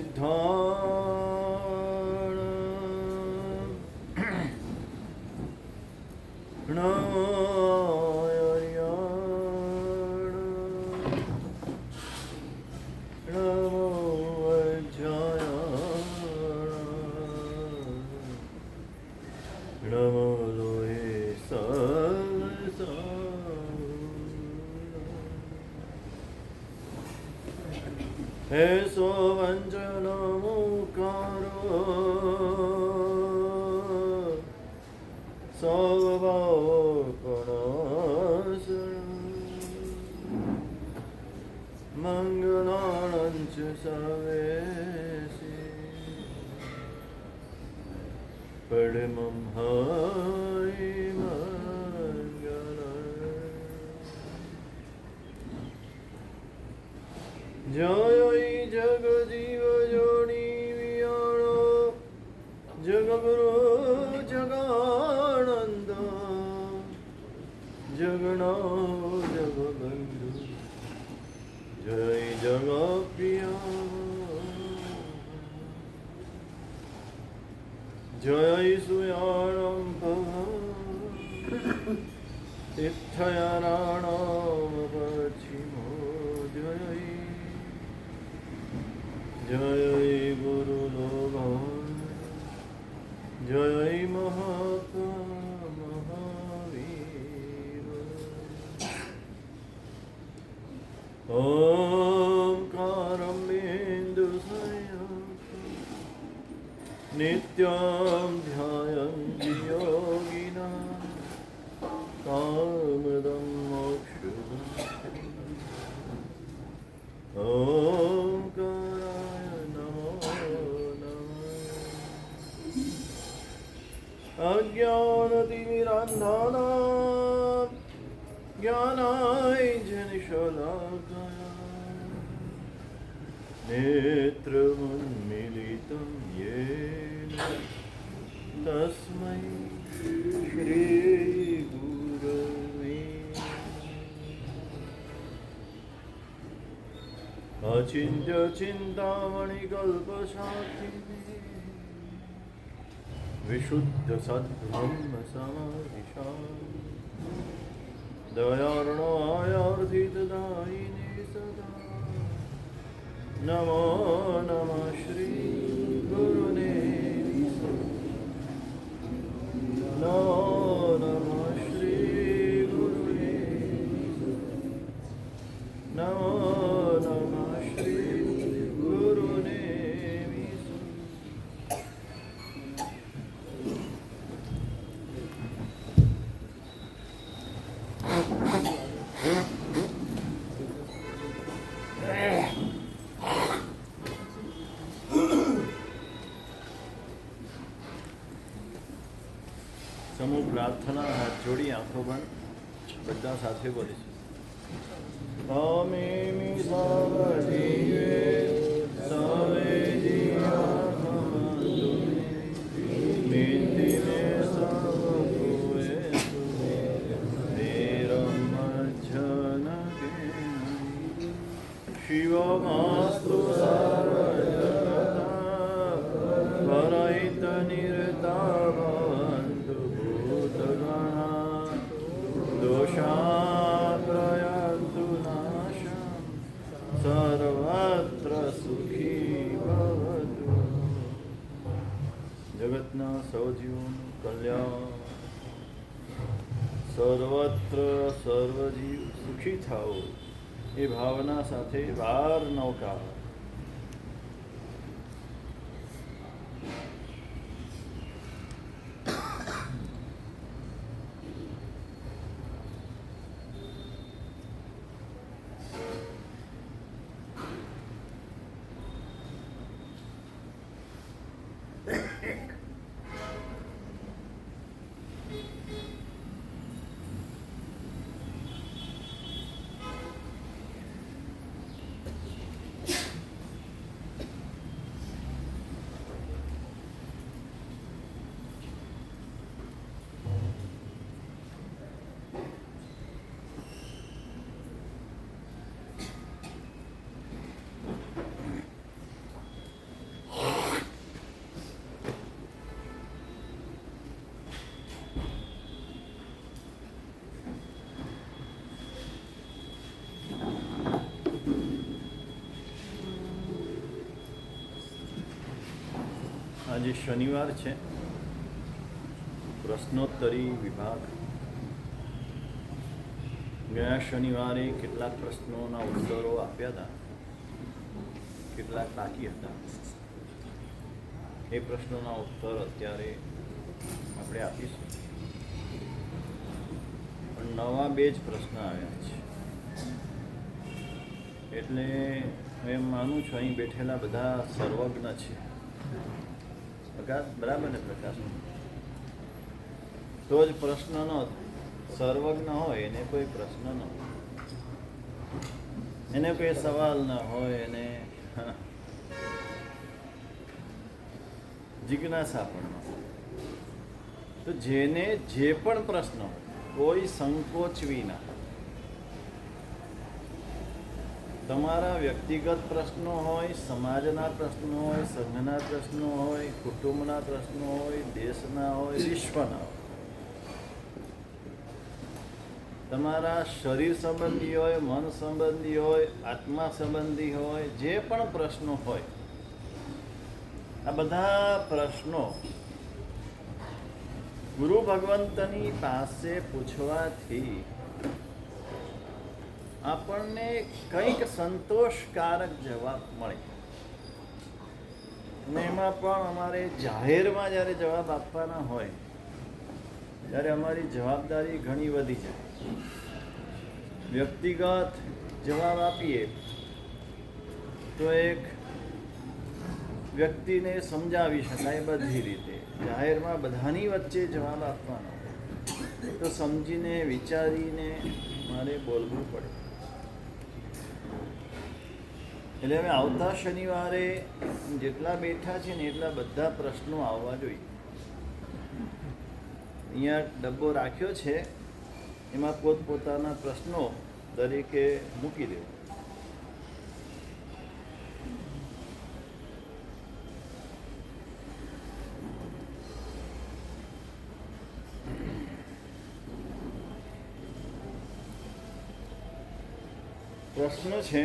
सिद्धाण नमो वज्राय नमो लोहे ऐसो वंजन मुकारो मंगलांच सर्वेशि परमं हरि जय जगजीव जोनि वियाणो जगगुरु जगानंद जगन्नाथ जगबंधु जय जगप्रिय जय सुयाणं तीर्थयानां पश्चिमो जय जय गुरुलोक जय महावीर ओंकारं बिन्दुसंयुतं नित्यं ध्यायन्ति योगिनः कामदं मोक्षदं ओंकाराय नमो नमः अज्ञानतिमिरान्धानां ज्ञानाञ्जनशलाकया नेत्रमुन्मीलितं येन तस्मै श्रीगुरवे अचिन्त्यचिन्तामणिकल्पशाखिने विशुद्धसद्ब्रह्मसमाधिशाम् दयार्णवायार्थितदायिने सदा नमो नमः श्री गुरुने नमो नमः श्री गुरुने नमो नमः श्री गुरुने સમૂહ પ્રાર્થના હાથ જોડી આંખો બંધ બધા સાથે બોલીશું અમે સવે જીવા મિતિ મે સવે નિરમજન શિવમાસ્તુ સર્વજગતા પરહિત નિરતા दोषाप्रयन्तु नाशं सर्वत्र सुखी भवतु जगतना सौजीवोનું કલ્યાણ સર્વત્ર સર્વજીવ સુખી થાઓ એ ભાવના સાથે વાર નૌકા આજે શનિવાર છે, પ્રશ્નોત્તરી વિભાગ. ગયા શનિવારે કેટલાક પ્રશ્નોના ઉત્તરો આપ્યા હતા, કેટલાક બાકી હતા. એ પ્રશ્નોના ઉત્તર અત્યારે આપણે આપીશું. પણ નવા 2 જ પ્રશ્ન આવ્યા છે. એટલે હું એમ માનું છું અહીં બેઠેલા બધા સર્વજ્ઞ છે. બરાબર ને પ્રકાશ? તો જ પ્રશ્ન ન સર્વજ્ઞ હોય એને કોઈ પ્રશ્ન ન હોય, એને કોઈ સવાલ ન હોય, એને જિજ્ઞાસા પણ ન હોય. તો જેને જે પણ પ્રશ્ન હોય કોઈ સંકોચ વિના, તમારા વ્યક્તિગત પ્રશ્નો હોય, સમાજના પ્રશ્નો હોય, સંઘના પ્રશ્નો હોય, કુટુંબના પ્રશ્નો હોય, દેશના હોય, વિશ્વના હોય, તમારા શરીર સંબંધી હોય, મન સંબંધી હોય, આત્મા સંબંધી હોય, જે પણ પ્રશ્નો હોય, આ બધા પ્રશ્નો ગુરુ ભગવંતની પાસે પૂછવાથી આપણને કંઈક સંતોષકારક જવાબ મળે. અને એમાં પણ અમારે જાહેરમાં જ્યારે જવાબ આપવાના હોય ત્યારે અમારી જવાબદારી ઘણી વધી જાય. વ્યક્તિગત જવાબ આપીએ તો એક વ્યક્તિને સમજાવી શકાય બધી રીતે. જાહેરમાં બધાની વચ્ચે જવાબ આપવાનો તો સમજીને વિચારીને મારે બોલવું પડે. એટલે હવે આવતા શનિવારે જેટલા બેઠા છે ને એટલા બધા પ્રશ્નો આવવા જોઈએ. અહીંયા ડબ્બો રાખ્યો છે, એમાં પોતપોતાના પ્રશ્નો દરેકે મૂકી દેવો. પ્રશ્ન છે,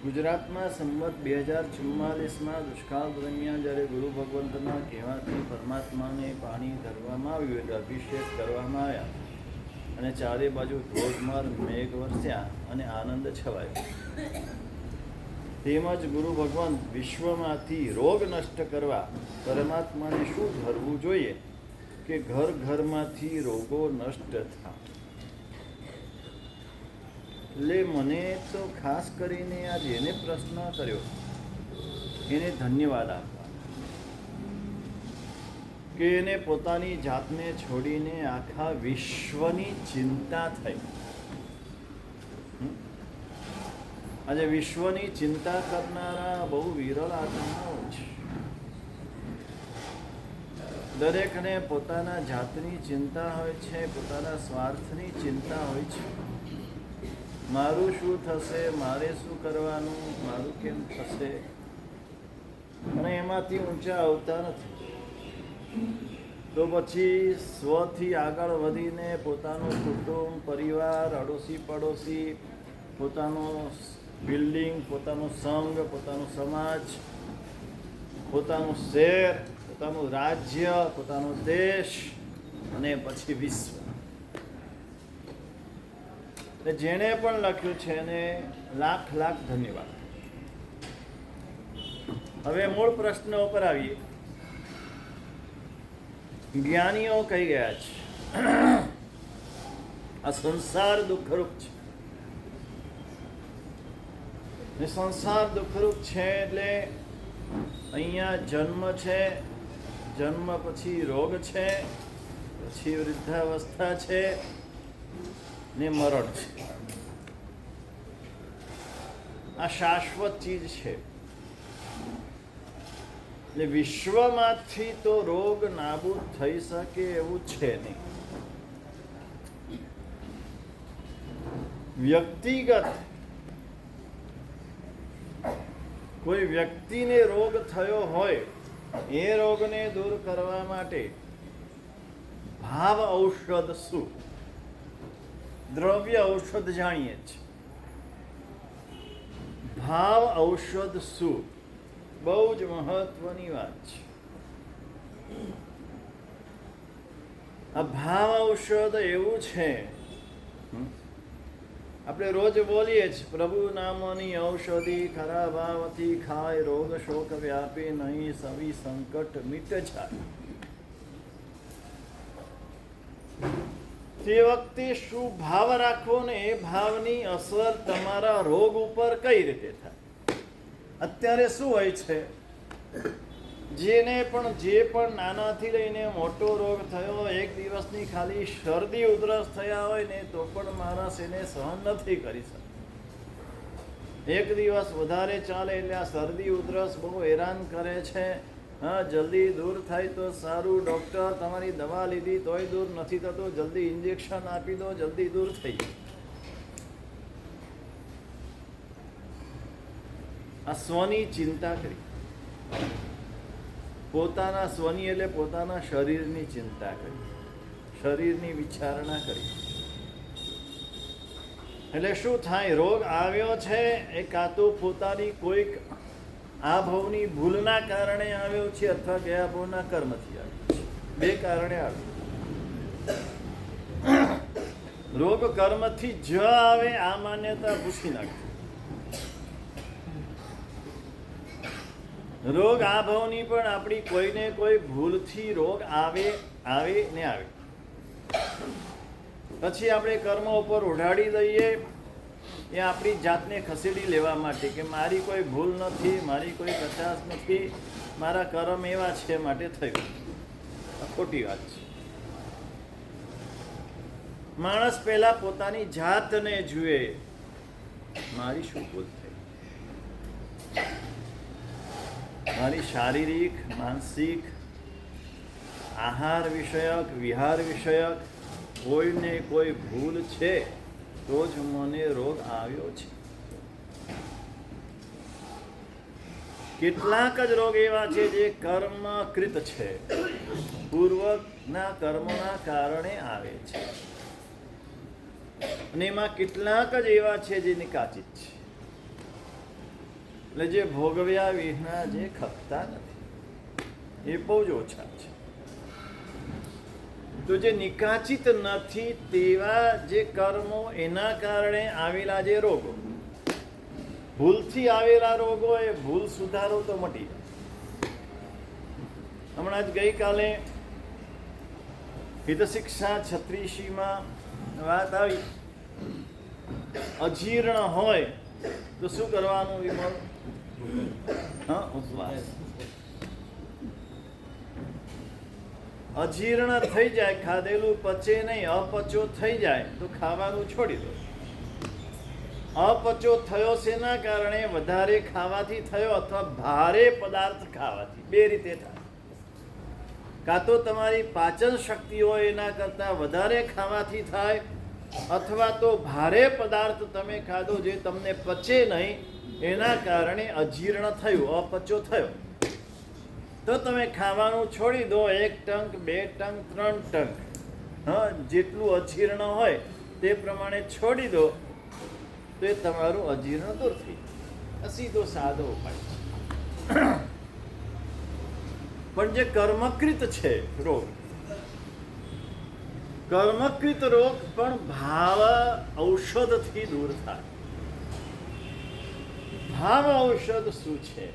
ગુજરાતમાં સંમત 2044માં દુષ્કાળ દરમિયાન જ્યારે ગુરુ ભગવંતના કહેવાથી પરમાત્માને પાણી ધરવામાં આવ્યું, એટલે અભિષેક કરવામાં આવ્યા અને ચારે બાજુ ધોધમાર મેઘ વરસ્યા અને આનંદ છવાયો. તેમજ ગુરુ ભગવંત વિશ્વમાંથી રોગ નષ્ટ કરવા પરમાત્માને શું ધરવું જોઈએ કે ઘર ઘરમાંથી રોગો નષ્ટ થાય? એટલે મને તો ખાસ કરીને આ જેને પ્રશ્ન કર્યો એને ધન્યવાદ આપવા કે એને પોતાની જાતને છોડીને આખા વિશ્વની ચિંતા થઈ. આજે વિશ્વની ચિંતા કરનારા બહુ વિરલ આત્માઓ છે. દરેકને પોતાના જાતની ચિંતા હોય છે, પોતાના સ્વાર્થની ચિંતા હોય છે. મારું શું થશે, મારે શું કરવાનું, મારું કેમ થશે, અને એમાંથી ઊંચા આવતા નથી. તો પછી સ્વથી આગળ વધીને પોતાનું કુટુંબ, પરિવાર, અડોશી પડોશી, પોતાનું બિલ્ડિંગ, પોતાનું સંઘ, પોતાનો સમાજ, પોતાનું શહેર, પોતાનું રાજ્ય, પોતાનો દેશ અને પછી વિશ્વ. જેણે પણ લખ્યું છે એને લાખ લાખ ધન્યવાદ. હવે મૂળ પ્રશ્ન ઉપર આવીએ. જ્ઞાનીઓ કહી ગયા છે આ સંસાર દુઃખરૂપ છે, ને સંસાર દુઃખરૂપ છે એટલે અહીંયા જન્મ છે, જન્મ પછી રોગ છે, પછી વૃદ્ધાવસ્થા છે ને મરણ છે. આ શાશ્વત ચીજ છે. એટલે વિશ્વમાંથી તો રોગ નાબૂદ થઈ શકે એવું છે નહીં. વ્યક્તિગત કોઈ વ્યક્તિને રોગ થયો હોય એ રોગને દૂર કરવા માટે ભાવ ઔષધ શું? દ્રવ્ય ઔષધ જાણીએ છીએ. ભાવ ઔષધ શું? બહુ જ મહત્વની વાત છે. આ ભાવ ઔષધ એવું છે, આપણે રોજ બોલીએ જ, પ્રભુ નામની ઔષધિ ખરા ભાવથી ખાય, રોગ શોક વ્યાપે નહીં, સવી સંકટ મિટ જાય. તે વખતે શું ભાવ રાખવો ને એ ભાવની અસર તમારા રોગ ઉપર કઈ રીતે થાય. અત્યારે શું હોય છે, જેને પણ જે પણ નાનાથી લઈને મોટો રોગ થયો, એક દિવસની ખાલી શરદી ઉધરસ થયા હોય ને તો પણ માણસ એને સહન નથી કરી શકતો. એક દિવસ વધારે ચાલે એટલે આ શરદી ઉધરસ બહુ હેરાન કરે છે. હા, જલ્દી દૂર થાય તો સારું. ડૉક્ટર તમારી દવા લીધી તોય દૂર નથી થતું, જલ્દી ઇન્જેક્શન આપી દો, જલ્દી દૂર થઈ જાય. આ સ્વની ચિંતા કરી, પોતાના સ્વની એટલે પોતાના શરીરની ચિંતા કરી, શરીરની વિચારણા કરી. એટલે શું થાય, રોગ આવ્યો છે એ કાં તો પોતાની કોઈક આ ભાવની ભૂલના કારણે આવ્યો છે અથવા ગયા ભાવના કર્મથી આવ્યો છે. બે કારણે આવ્યો. રોગ કર્મથી જ આવે આ માન્યતા ભૂસી નાખે. રોગ આ ભાવની પણ આપણી કોઈને કોઈ ભૂલથી રોગ આવે ને આવે, પછી આપણે કર્મ ઉપર ઉડાડી દઈએ. એ આપણી જાતને ખસેડી લેવા માટે કે મારી કોઈ ભૂલ નથી, મારી કોઈ કચાશ નથી, મારા કર્મ એવા છે માટે થયું. ખોટી વાત છે. માણસ પહેલા પોતાની જાતને જુએ, મારી શું ભૂલ થઈ. મારી શારીરિક, માનસિક, આહાર વિષયક, વિહાર વિષયક કોઈને કોઈ ભૂલ છે તો જ મને રોગ આવ્યો છે. કેટલાક જ રોગ એવા છે જે કર્મકૃત છે, પૂર્વના કર્મના કારણે આવે છે, અને એમાં કેટલાક જ એવા છે જે નિકાચિત છે, એટલે જે ભોગવ્યા વિના જે ખપતા નથી, એ બહુ જ ઓછા છે. તો જે નિકાચિત નથી તેવા જે કર્મો, એના કારણે આવેલા જે રોગો, ભૂલથી આવેલા રોગો, એ ભૂલ સુધારો તો મટી જાય. હમણાં જ ગઈકાલે હિતશિક્ષા 36માં વાત આવી, અજીર્ણ હોય તો શું કરવાનું વિમલ? ઉપવાસ. અજીર્ણ થઈ જાય, ખાધેલું પચે નહીં, અપચો થઈ જાય તો ખાવાનું છોડી દો. અપચો થયો શેના કારણે? વધારે ખાવાથી થયો અથવા ભારે પદાર્થ ખાવાથી. બે રીતે થાય. કાં તો તમારી પાચન શક્તિ હોય એના કરતાં વધારે ખાવાથી થાય, અથવા તો ભારે પદાર્થ તમે ખાધો જે તમને પચે નહીં એના કારણે અજીર્ણ થયું, અપચો થયો. તો તમે ખાવાનું છોડી દો. 1 ટંક, 2 ટંક, 3 ટંક, હા, જેટલું અજીર્ણ હોય તે પ્રમાણે છોડી દો તો એ તમારું અજીર્ણ દૂર થઈ જાય. સીધો સાદો ઉપાય છે. પણ જે કર્મકૃત છે રોગ, કર્મકૃત રોગ પણ ભાવ ઔષધથી દૂર થાય. ભાવ ઔષધ શું છે?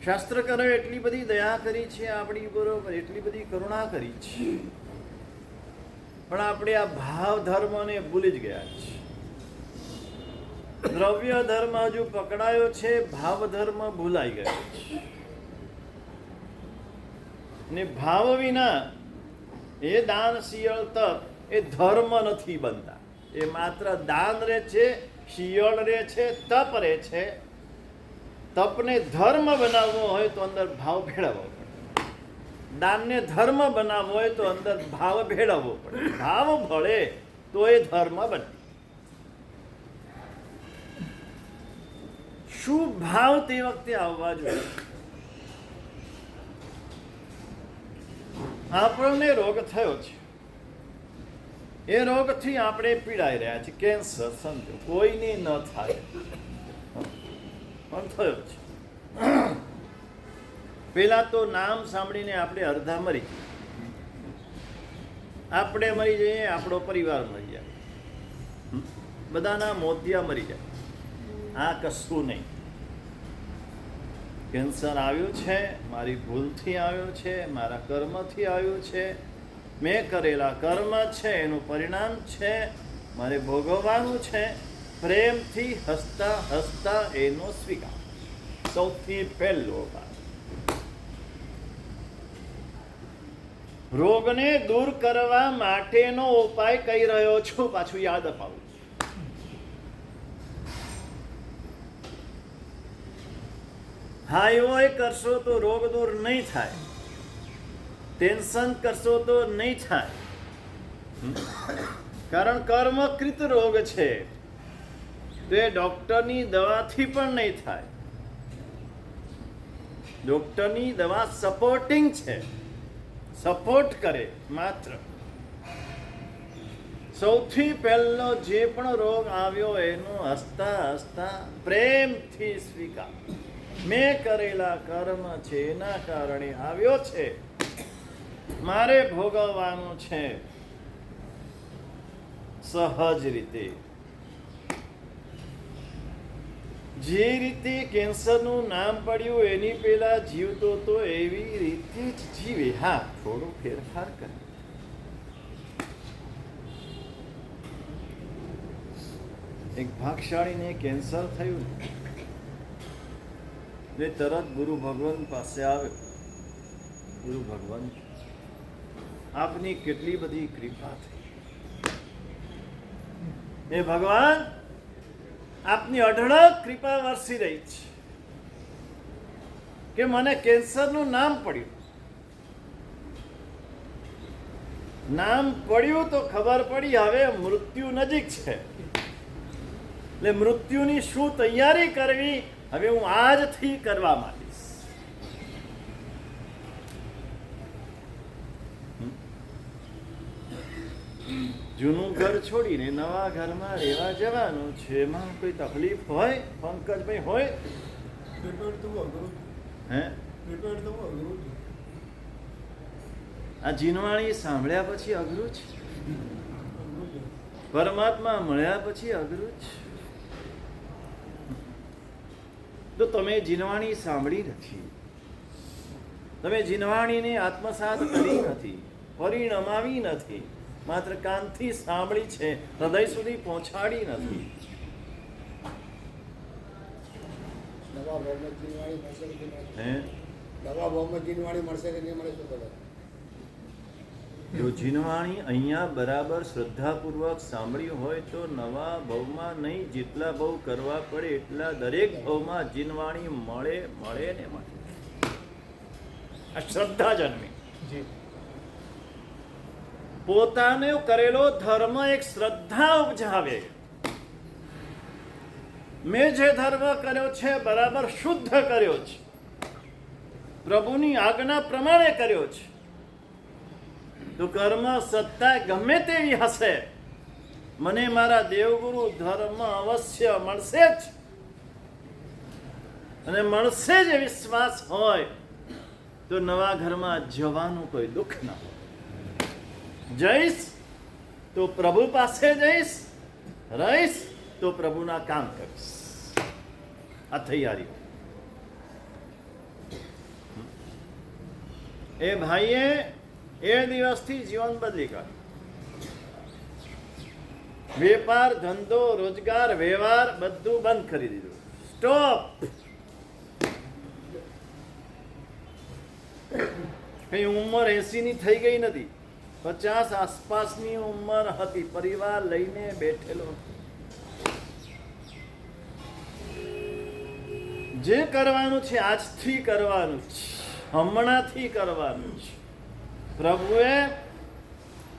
શાસ્ત્રકારોએ એટલી બધી દયા કરી છે આપણી બરોબર, એટલી બધી કરુણા કરી છે, પણ આપણે આ ભાવ ધર્મને ભૂલી જ ગયા છે. દ્રવ્ય ધર્મ હજુ પકડાયો છે, ભાવ ધર્મ ભૂલાઈ ગયો છે. ને ભાવ વિના એ દાન, શિયળ, તપ એ ધર્મ નથી બનતા. એ માત્ર દાન રહે છે, શિયળ રહે છે, તપ રહે છે. તપને ધર્મ બનાવવો હોય તો અંદર ભાવ ભેળવવો પડે, દાનને ધર્મ બનાવવો હોય તો અંદર ભાવ ભેળવવો પડે. ભાવ ભળે તો એ ધર્મ બને. શું ભાવ તે વખતે આવવા જોઈએ? આપણને રોગ થયો છે, એ રોગથી આપણે પીડાઈ રહ્યા છીએ. કેન્સર સમજો, કોઈને ન થાય, પણ થયો છે. પેલા તો નામ સાંભળીને આપણે અડધા મરી જઈએ, આપણે મરી જઈએ, આપણો પરિવાર મરી જાય, બધાના મોતિયા મરી જાય. આ કશું નહીં. કેન્સર આવ્યું છે, મારી ભૂલથી આવ્યો છે, મારા કર્મથી આવ્યું છે, મેં કરેલા કર્મ છે, એનું પરિણામ છે, મારે ભોગવવાનું છે. પ્રેમથી હસતા હસતા એનો સ્વીકાર સૌથી પહેલો ભાગ. રોગને દૂર કરવા માટેનો ઉપાય કહી રહ્યો છું, પાછું યાદ અપાવું. હાઈઓય કરશો તો રોગ દૂર નહીં થાય, ટેન્શન કરશો તો નહીં થાય, કારણ કર્મકૃત રોગ છે. તો એ ડોક્ટરની દવાથી પણ નહીં થાય. ડોક્ટરની દવા સપોર્ટિંગ છે, સપોર્ટ કરે માત્ર. સૌથી પહેલો જે પણ રોગ આવ્યો એનો હસતા હસતા પ્રેમથી સ્વીકાર. મેં કરેલા કર્મ છે, એના કારણે આવ્યો છે, મારે ભોગવવાનું છે. સહજ રીતે, જે રીતે કેન્સરનું નામ પડ્યું એની પેલા જીવતો તો એવી રીતે જ જીવે. હા, થોડો ફેરફાર કરે. એક ભાગશાળીને કેન્સર થયું, જે તરત ગુરુ ભગવાન પાસે આવ્યો. ગુરુ ભગવાન, આપની કેટલી બધી કૃપા થઈ. એ ભગવાન, આપની અઢળક કૃપા વરસી રહી છે કે મને કેન્સરનું નામ પડ્યું. નામ પડ્યું તો ખબર પડી હવે મૃત્યુ નજીક છે, એટલે મૃત્યુની શું તૈયારી કરવી હવે હું આજથી કરવા માંડીશ. જૂનું ઘર છોડીને નવા ઘરમાં રહેવા જવાનું છે. એમાં કોઈ તકલીફ હોય પંકજભાઈ? હોય હે? આ જીનવાણી સાંભળ્યા પછી અઘરું છે, પરમાત્મા મળ્યા પછી અઘરું છે. તો તમે જીનવાણી સાંભળી નથી, તમે જીનવાણીને આત્મસાત કરી નથી, પરિણમાવી નથી, માત્ર કાનથી સાંભળી છે, હૃદય સુધી પહોંચાડી નથી. જો જીનવાણી અહીંયા બરાબર શ્રદ્ધાપૂર્વક સાંભળ્યું હોય તો નવા ભવમાં નહીં, જેટલા ભવ કરવા પડે એટલા દરેક ભવમાં જીનવાણી મળે મળે ને મળે. આ શ્રદ્ધા જન્મી. પોતાને કરેલો ધર્મ એક શ્રદ્ધા ઉપજાવે. મેં જે ધર્મ કર્યો છે બરાબર શુદ્ધ કર્યો છે, પ્રભુની આજ્ઞા પ્રમાણે કર્યો છે, તો કર્મ સત્તા ગમે તેવી હશે, મને મારા દેવગુરુ ધર્મ અવશ્ય મળશે જ. અને મળશે જ વિશ્વાસ હોય તો નવા ઘરમાં જવાનું કોઈ દુઃખ ના હોય. જઈશ તો પ્રભુ પાસે જઈશ, રહીશ તો પ્રભુના કામ કરીશ. આ તૈયારી. એ ભાઈએ એ દિવસથી જીવન બદલી કાઢ્યું. વેપાર, ધંધો, રોજગાર, વ્યવહાર બધું બંધ કરી દીધું. સ્ટોપ. કઈ ઉંમર 80 ની થઈ ગઈ નથી, 50 આસપાસની ઉંમર હતી. પરિવાર લઈને બેઠેલો. જે કરવાનું છે આજથી કરવાનું છે, હમણાંથી કરવાનું છે. પ્રભુએ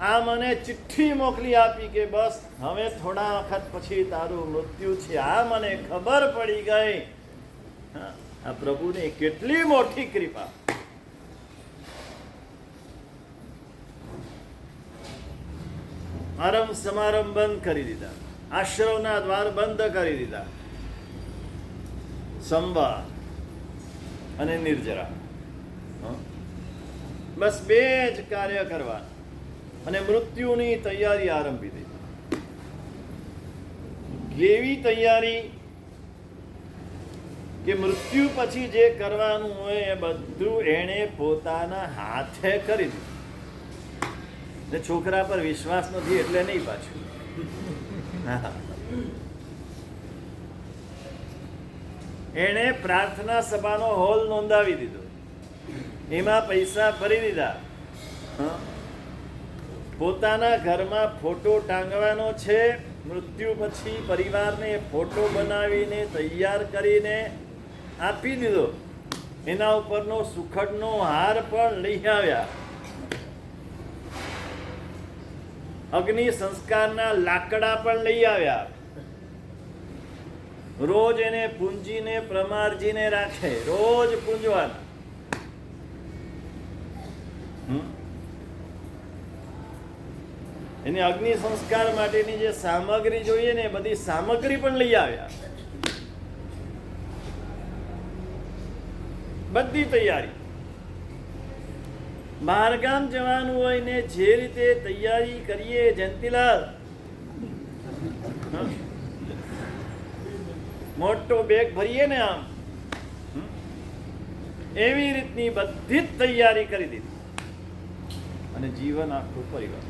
આ મને ચિઠ્ઠી મોકલી આપી કે બસ હવે થોડા વખત પછી તારું મૃત્યુ છે. આ મને ખબર પડી ગઈ. આ પ્રભુની કેટલી મોટી કૃપા. આરંભ સમારંભ બંધ કરી દીધા, આશ્રમના દ્વાર બંધ કરી દીધા, સંવાદ અને નિર્જરા, બસ બે જ કાર્ય કરવા અને મૃત્યુની તૈયારી આરંભી દઈ. કેવી તૈયારી કે મૃત્યુ પછી જે કરવાનું હોય એ બધું એણે પોતાના હાથે કરી દીધું. ને છોકરા પર વિશ્વાસ નથી એટલે નહીં પાછું. એણે પ્રાર્થના સભાનો હોલ નોંધાવી દીધો, એમાં પૈસા ભરી દીધા. પોતાના ઘરમાં ફોટો ટાંગવાનો છે, મૃત્યુ પછી પરિવારને ફોટો બનાવીને તૈયાર કરીને આપી દીધો. એના ઉપરનો સુખડનો હાર પણ લઈ આવ્યા. અગ્નિ સંસ્કારના લાકડા પણ લઈ આવ્યા. રોજ એને પૂંજીને પ્રમારજીને રાખે, રોજ પૂંજવાના. એને અગ્નિ સંસ્કાર માટેની જે સામગ્રી જોઈએ ને બધી સામગ્રી પણ લઈ આવ્યા. બધી તૈયારી. બહારગામ જવાનું હોય ને જે રીતે તૈયારી કરીએ જયંતીલાલ, મોટો બેગ ભરીએ ને આમ, એવી રીતની બધી જ તૈયારી કરી દીધી. અને જીવન આખું પરિવાર.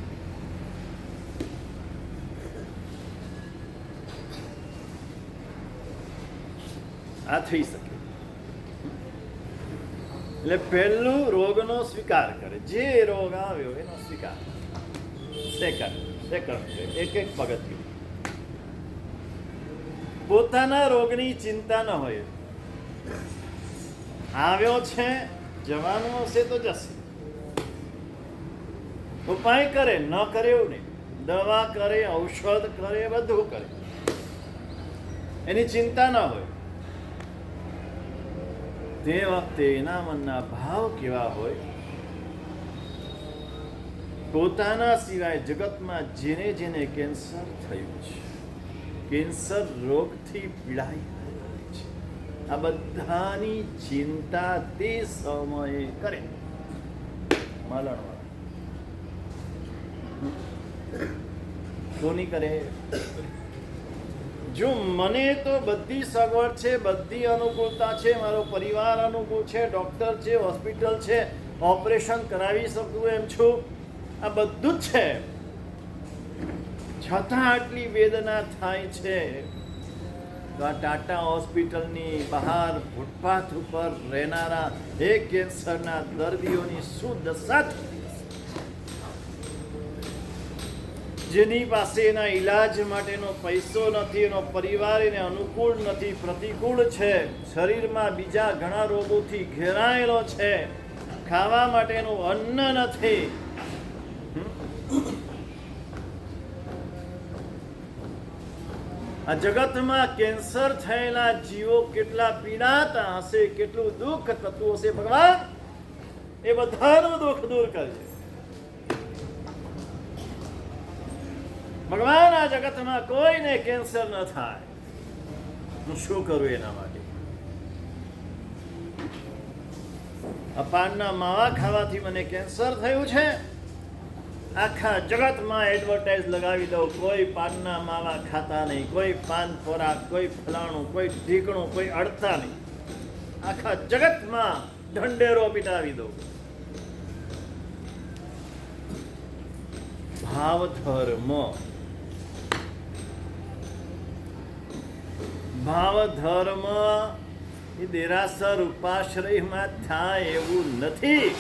આ થઈ શકે. એટલે પહેલું રોગનો સ્વીકાર કરે, જે રોગ આવ્યો એનો સ્વીકાર. સેકન્ડ એક એક પગથિયું. પોતાના રોગની ચિંતા ન હોય. આવ્યો છે, જવાનું હશે તો જશે. ઉપાય કરે, ન કરે એવું નહીં. દવા કરે, ઔષધ કરે, બધું કરે, એની ચિંતા ન હોય. તે વખતે એના મનના ભાવ કેવા હોય? પોતાના સિવાય જગતમાં જેને જેને કેન્સર થયું છે, કેન્સર રોગથી પીડાઈ છે, આ બધાની ચિંતા તે સમયે કરે. માલણવાળા કોની કરે? જો મને તો બધી સગવડ છે, બધી અનુકૂળતા છે, મારો પરિવાર અનુકૂળ છે, ડૉક્ટર છે, હોસ્પિટલ છે, ઓપરેશન કરાવી શકું એમ છું, આ બધું જ છે, છતાં આટલી વેદના થાય છે. તો આ ટાટા હોસ્પિટલની બહાર ફૂટપાથ ઉપર રહેનારા એક કેન્સરના દર્દીઓની શું દશા થતી? જેની પાસે એના ઈલાજ માટેનો પૈસો નથી, એનો પરિવાર એને અનુકૂળ નથી, પ્રતિકૂળ છે, શરીરમાં બીજા ઘણા રોગોથી ઘેરાયેલો છે, ખાવા માટેનું અન્ન નથી. આ જગતમાં કેન્સર થયેલા જીવો કેટલા પીડાતા હશે, કેટલું દુઃખ થતું હશે. ભગવાન એ બધાનું દુઃખ દૂર કરજે. ભગવાન આ જગતમાં કોઈને કેન્સર ન થાય. હું શું કરું એના માટે? પાનના માવા ખાવાથી મને કેન્સર થયું છે, આખા જગતમાં એડવર્ટાઇઝ લગાવી દઉં, કોઈ પાનના માવા ખાતા નહીં, કોઈ પાન ખોરાક, કોઈ ફલાણું, કોઈ ઢીકણું, કોઈ અડતા નહીં, આખા જગતમાં ઢંઢેરો પીટાવી દઉં. ભાવ ધર્મ, ભાવ ધર્મ એ દેરાસર ઉપાશ્રયમાં થાય એવું નથી.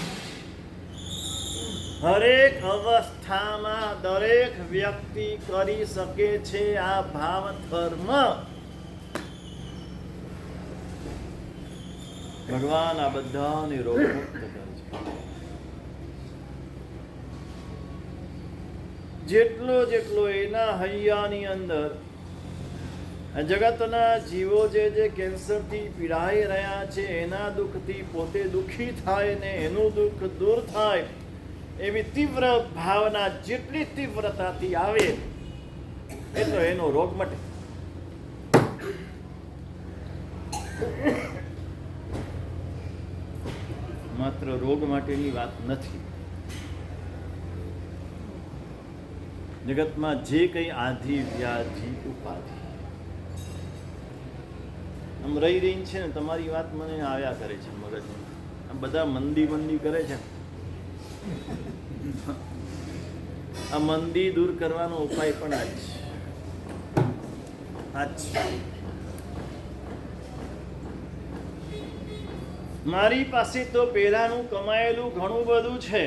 હરેક અવસ્થામાં દરેક વ્યક્તિ કરી શકે છે આ ભાવ ધર્મ. ભગવાન આ બધાને રોગમુક્ત કરે છે. જેટલો જેટલો એના હૈયાની અંદર જગતના જીવો જે કેન્સરથી પીડાઈ રહ્યા છે, એના દુઃખથી પોતે દુઃખી થાય ને એનું દુઃખ દૂર થાય, એવી તીવ્ર ભાવના જેટલી તીવ્રતાથી આવે એટલો એનો રોગ મટે. માત્ર રોગ માટેની વાત નથી. જગતમાં જે કંઈ આધિ વ્યાધિ ઉપાધિ આમ રહી છે ને, તમારી વાત મને આવ્યા કરે છે મગજમાં. આમ બધા મંદી કરે છે. આ મંદી દૂર કરવાનો ઉપાય પણ આ જ. મારી પાસે તો પહેલાનું કમાયેલું ઘણું બધું છે.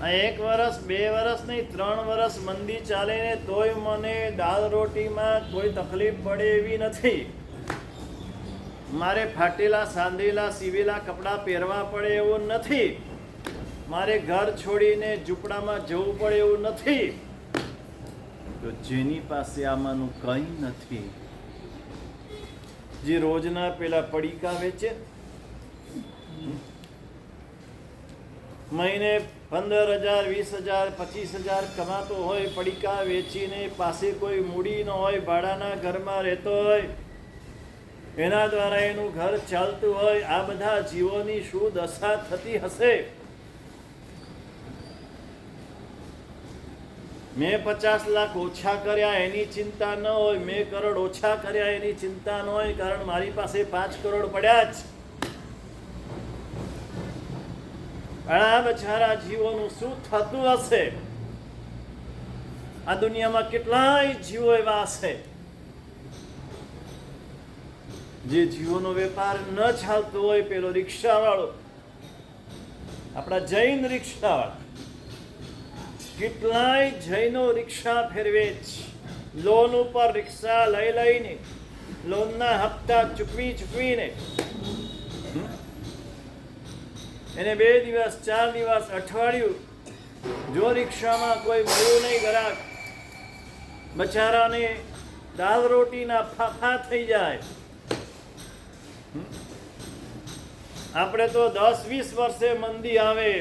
આ 1 વર્ષ 2 વર્ષ નહીં, 3 વર્ષ મંદી ચાલે ને તોય મને દાળ રોટીમાં કોઈ તકલીફ પડે એવી નથી. મારે ફાટેલા સાંધેલા સીવેલા કપડાં પહેરવા પડે એવું નથી. મારે ઘર છોડીને ઝૂંપડામાં જવું પડે એવું નથી. તો જેની પાસે આમાંનું કંઈ નથી, જે રોજના પેલા પડીકા વેચે, મહિને 15,000 20,000 25,000 કમાતો હોય, પડીકા વેચીને પાસે કોઈ મૂડી ન હોય, ભાડાના ઘરમાં રહેતો હોય, એના દ્વારા એનું ઘર ચાલતું હોય, આ બધા જીવોની શું દશા થતી હશે? મેં 50 લાખ ઓછા કર્યા એની ચિંતા ન હોય, મેં કરોડ ઓછા કર્યા એની ચિંતા ન હોય, કારણ મારી પાસે 5 કરોડ પડ્યા જ. આ બચારા જીવોનું શું થતું હશે? આ દુનિયામાં કેટલાય જીવો એવા હશે જે જીવોનો વેપાર ન ચાલતો હોય. પેલો રિક્ષાવાળો, આપણા જૈન રિક્ષાવાળા, કેટલાય જૈનો રિક્ષા ફેરવે છે. લોન ઉપર રિક્ષા લઈને લોનના હપ્તા ચૂકવીને એને 2 દિવસ 4 દિવસ અઠવાડિયું જો રિક્ષામાં કોઈ મળ્યું નહીં ગ્રાહક, બચારાને દાળ રોટીના ફાફા થઈ જાય. આપણે તો 10-20 વર્ષે મંદી આવે,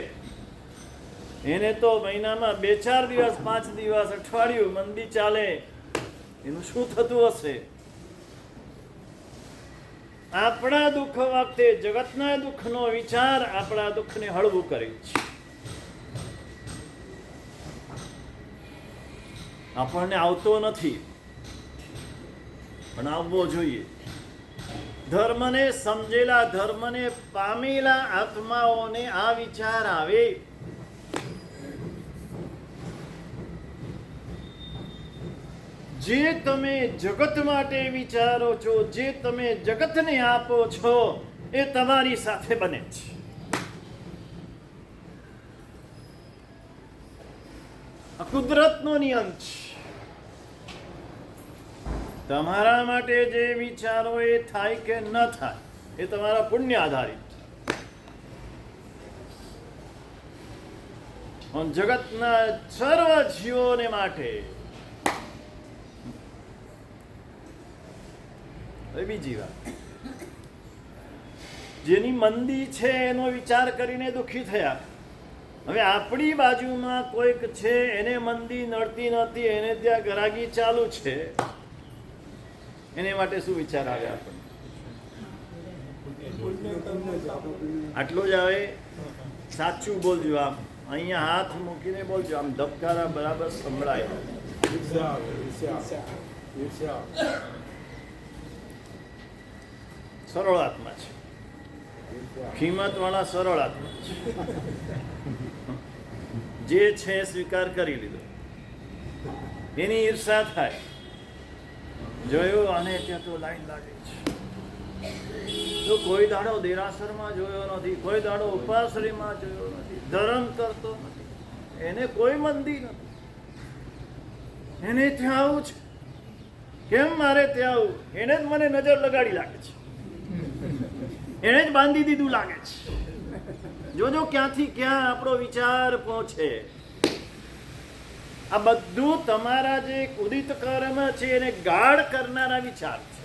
એને તો મહિનામાં 2-4 દિવસ 5 દિવસ અઠવાડિયું મંદી ચાલે. એનું શું થતું હશે? આપણા દુઃખ વખતે જગતના દુઃખનો વિચાર આપણા દુઃખને હળવું કરે છે. આપણને આવતો નથી, પણ આવવો જોઈએ. ધર્મને સમજેલા, ધર્મને પામેલા આત્માઓને આ વિચાર આવે. જે તમે જગત માટે વિચારો છો, જે તમે જગતને આપો છો, એ તમારી સાથે બને છે. આ કુદરતનો નિયમ છે. તમારા માટે જે વિચારો એ થાય કે ન થાય, એ તમારા પુણ્ય આધારિત. જગતના સર્વ જીવોને માટે બીજી વાત, જેની મંદી છે એનો વિચાર કરીને દુઃખી થયા. હવે આપણી બાજુમાં કોઈક છે, એને મંદી નડતી નથી, એને ત્યાં ગરાગી ચાલુ છે, એને માટે શું વિચાર આવે આપણને? આટલો જ આવે. સાચું બોલજો, આમ અહીંયા હાથ મૂકીને બોલજો, આમ ધબકારા બરાબર સંભળાય. સરળ આત્મા છે, કિંમત વાળા સરળ આત્મા છે. જે છે સ્વીકાર કરી લીધો. એની ઈર્ષા થાય, જોયું આને ત્યાં તો લાઈન લાગે છે, તો કોઈ દાડો દેરાસરમાં જોયો નથી, કોઈ દાડો ઉપાસરીમાં જોયો નથી, ધર્મ કરતો નથી, એને કોઈ મંદી નથી. એને ત્યાં આવું છે, કેમ મારે ત્યાં આવું? એને જ મને નજર લગાડી લાગે છે, એને જ બાંધી દીધું લાગે છે. જોજો ક્યાંથી ક્યાં આપણો વિચાર પહોંચે. આ બધું તમારા જે ઉદિત કર્મ છે એને ગાઢ કરનારા વિચાર છે.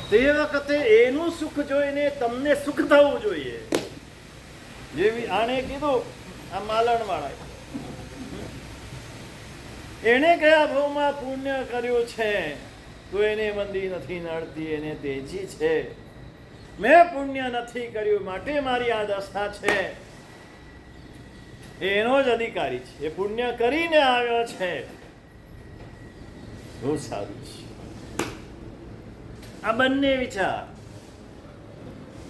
તે વખતે એનું સુખ જોઈને તમને સુખ થવું જોઈએ. જેવી આણે કીધું, આ માલણ વાળા એને કયા ભાવમાં પુણ્ય કર્યું છે તો એને મંદી નથી નડતી, એને તેજી છે. મેં પુણ્ય નથી કર્યું માટે મારી આ દશા છે, એનો જ અધિકારી છે. એ પુણ્ય કરીને આવ્યો છે, બહુ સારું છે. આ બંને વિચાર,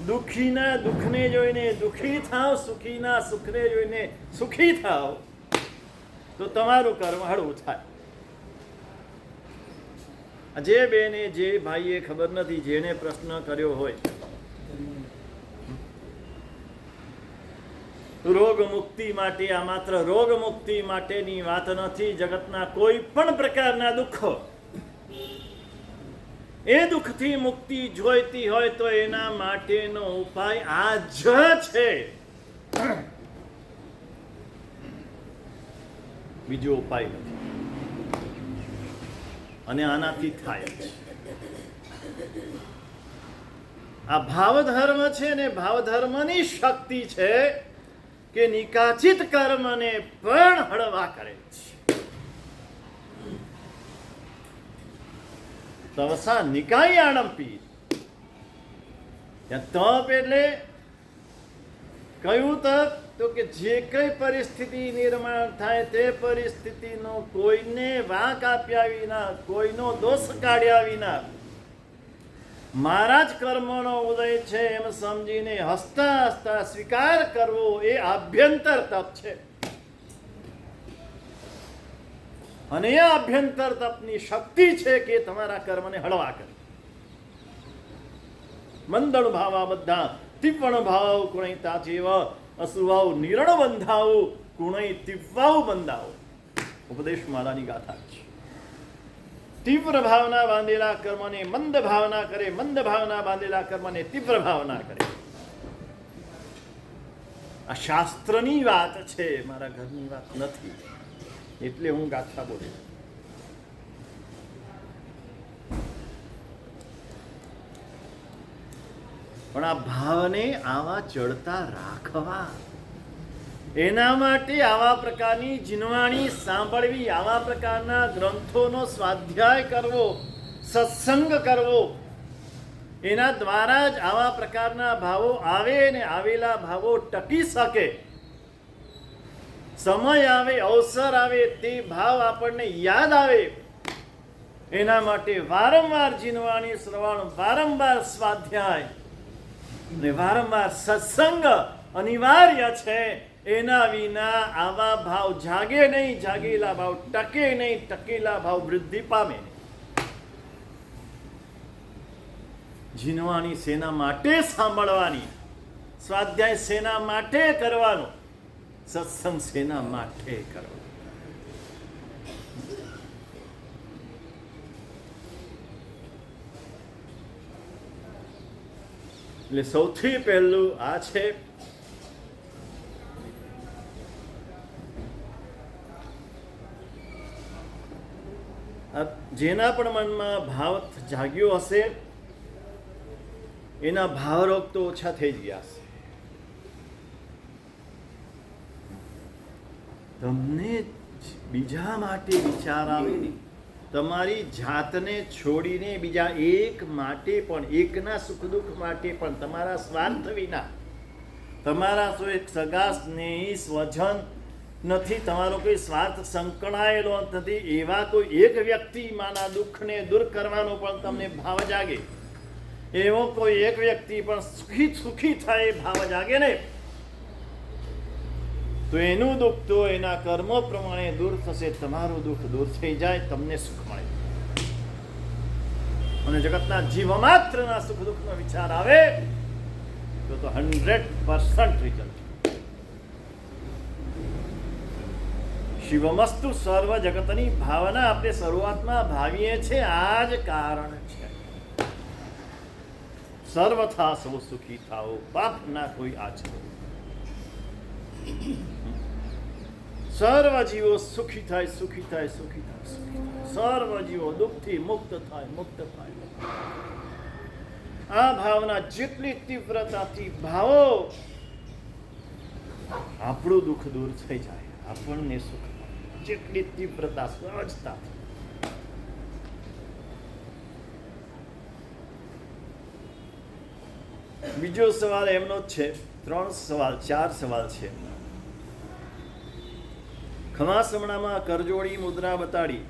દુઃખીના દુઃખને જોઈને દુઃખી થાવ, સુખીના સુખને જોઈને સુખી થાવ, તો તમારું કર્મ હળવું થાય. જે બેને જે ભાઈએ ખબર નથી, જેને પ્રશ્ન કર્યો હોય, રોગ મુક્તિ માટે, આ માત્ર રોગ મુક્તિ માટેની વાત નથી. જગતના કોઈ પણ પ્રકારના દુઃખો, એ દુઃખથી મુક્તિ જોઈતી હોય તો એના માટેનો ઉપાય આ જ છે. બીજો ઉપાય નથી, અને આનાથી થાય જ. આ ભાવધર્મ છે ને, ભાવધર્મની શક્તિ છે કે નિકાચિત કર્મને પણ હળવા કરે છે. તવસા નિકાયાણંપી, તપ એટલે કયું તપ? તો કે જે કઈ પરિસ્થિતિ નિર્માણ થાય તે પરિસ્થિતિનો કોઈને વાંક આપ્યા વિના, કોઈનો દોષ કાઢ્યા વિના મારા જ કર્મનો ઉદય છે એમ સમજીને હસતા હસતા સ્વીકાર કરવો, એ આભ્યંતર તપ છે. અને એ આભ્યંતર તપની શક્તિ છે કે તમારા કર્મને હળવા કરે. મંદળ ભાવા બધા તીવ્ણ ભાવ કુણૈતા જેવ અસુવાવ નિરણ બંધાવ કુણૈ તીવ્વાવ બંધાવ. ઉપદેશ માલાની ગાથા છે. તીવ્ર ભાવના બાંધેલા કર્મને મંદ ભાવના કરે, મંદ ભાવના બાંધેલા કર્મને તીવ્ર ભાવના કરે. આ શાસ્ત્રની વાત છે, મારા ઘરની વાત નથી, એટલે હું ગાથા બોલું. પણ આ ભાવને આવા ચડતા રાખવા, એના માટે આવા પ્રકારની જીનવાણી સાંભળવી, આવા પ્રકારના ગ્રંથોનો સ્વાધ્યાય કરવો, સત્સંગ કરવો, એના દ્વારા જ આવા પ્રકારના ભાવો આવે ને આવેલા ભાવો ટકી શકે. સમય આવે, અવસર આવે, તે ભાવ આપણને યાદ આવે, એના માટે વારંવાર જીનવાણી શ્રવણ, વારંવાર સ્વાધ્યાય ને વારંવાર સત્સંગ અનિવાર્ય છે. એના વિના આવા ભાવ જાગે નહીં, જાગેલા ભાવ ટકે નહીં, ટકેલા ભાવ વૃદ્ધિ પામે નહીં. જીનવાણી શેના માટે સાંભળવાની, સ્વાધ્યાય શેના માટે કરવાનો, સત્સંગ શેના માટે કરવાનો. એટલે સૌથી પહેલું આ છે. જેના પણ મનમાં ભાવ જાગ્યો હશે એના ભાવરોગ તો ઓછા થઈ ગયા હશે. તમને બીજા માટે વિચાર આવે ને, તમારી જાતને છોડીને બીજા એક માટે પણ, એકના સુખ દુઃખ માટે પણ, તમારા સ્વાર્થ વિના, તમારા સગા સ્નેહી સ્વજન નથી, તમારો કોઈ સ્વાર્થ સંકળાયેલો નથી, એવા કોઈ એક વ્યક્તિ માના દુઃખને દૂર કરવાનો પણ તમને ભાવ જાગે, એવો કોઈ એક વ્યક્તિ પણ સુખી થાય ભાવ જાગે ને, તો એનું દુઃખ તો એના કર્મો પ્રમાણે દૂર થશે, તમારું દુઃખ દૂર થઈ જાય, તમને સુખ મળે. અને જગતના જીવ માત્રના સુખ દુઃખનો વિચાર આવે તો 100% રિઝલ્ટ. શિવમસ્તુ સર્વ જગતની ભાવના આપણે શરૂઆતમાં ભાવીએ છીએ, આ જ કારણ છે. સર્વથા સૌ સુખી થાઓ, પાપ ના કોઈ આચરો. સર્વ જીવો સુખી થાય, સુખી થાય, સુખી થાય, સુખી થાય. સર્વ જીવો દુઃખથી મુક્ત થાય, મુક્ત થાય. આ ભાવના જેટલી તીવ્રતાથી ભાવો, આપણું દુઃખ દૂર થઈ જાય, આપણને સુખ મળે. જેટલી તીવ્રતા, સહજતા. બીજો સવાલ એમનો જ છે. 4 સવાલ છે. ખમાસમણામાં કરજોડી મુદ્રા બતાડી.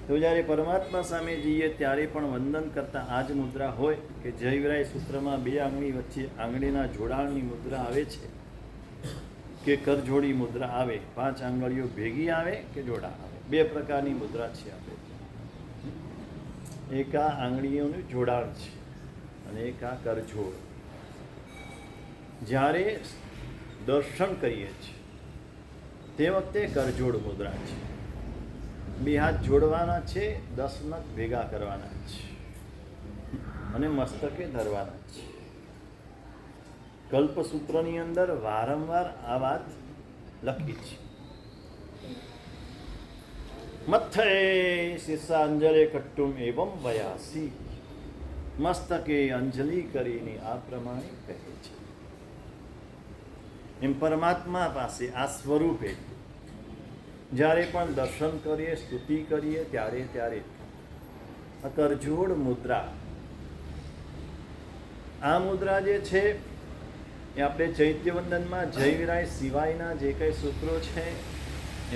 તો જ્યારે પરમાત્મા સામે જઈએ ત્યારે પણ વંદન કરતા આ જ મુદ્રા હોય કે જયવિરાય સૂત્રમાં 2 આંગળી વચ્ચે આંગળીના જોડાણની મુદ્રા આવે છે કે કરજોડી મુદ્રા આવે, 5 આંગળીઓ ભેગી આવે કે જોડા આવે. 2 પ્રકારની મુદ્રા છે. આપણે એક આ આંગળીઓનું જોડાણ છે અને એક આ કરજોડ. જ્યારે દર્શન કરીએ છીએ તે વખતે કરજોડ મુદ્રા છે. 2 હાથ જોડવાના છે, 10 નખ ભેગા કરવાના છે અને મસ્તકે ધરવાના છે. કલ્પસૂત્રની અંદર વારંવાર આ વાત લખી છે. મથ્થે શિષ્યાંજલિ કટ્ટુમ એવમ વયાસી. મસ્તકે અંજલિ કરીને આ પ્રમાણે કહે છે. એમ પરમાત્મા પાસે આ સ્વરૂપે જ્યારે પણ દર્શન કરીએ, સ્તુતિ કરીએ ત્યારે કરજોડ મુદ્રા, આ મુદ્રા જે છે એ આપણે ચૈત્યવંદનમાં જયવિરાય સિવાયના જે કંઈ સૂત્રો છે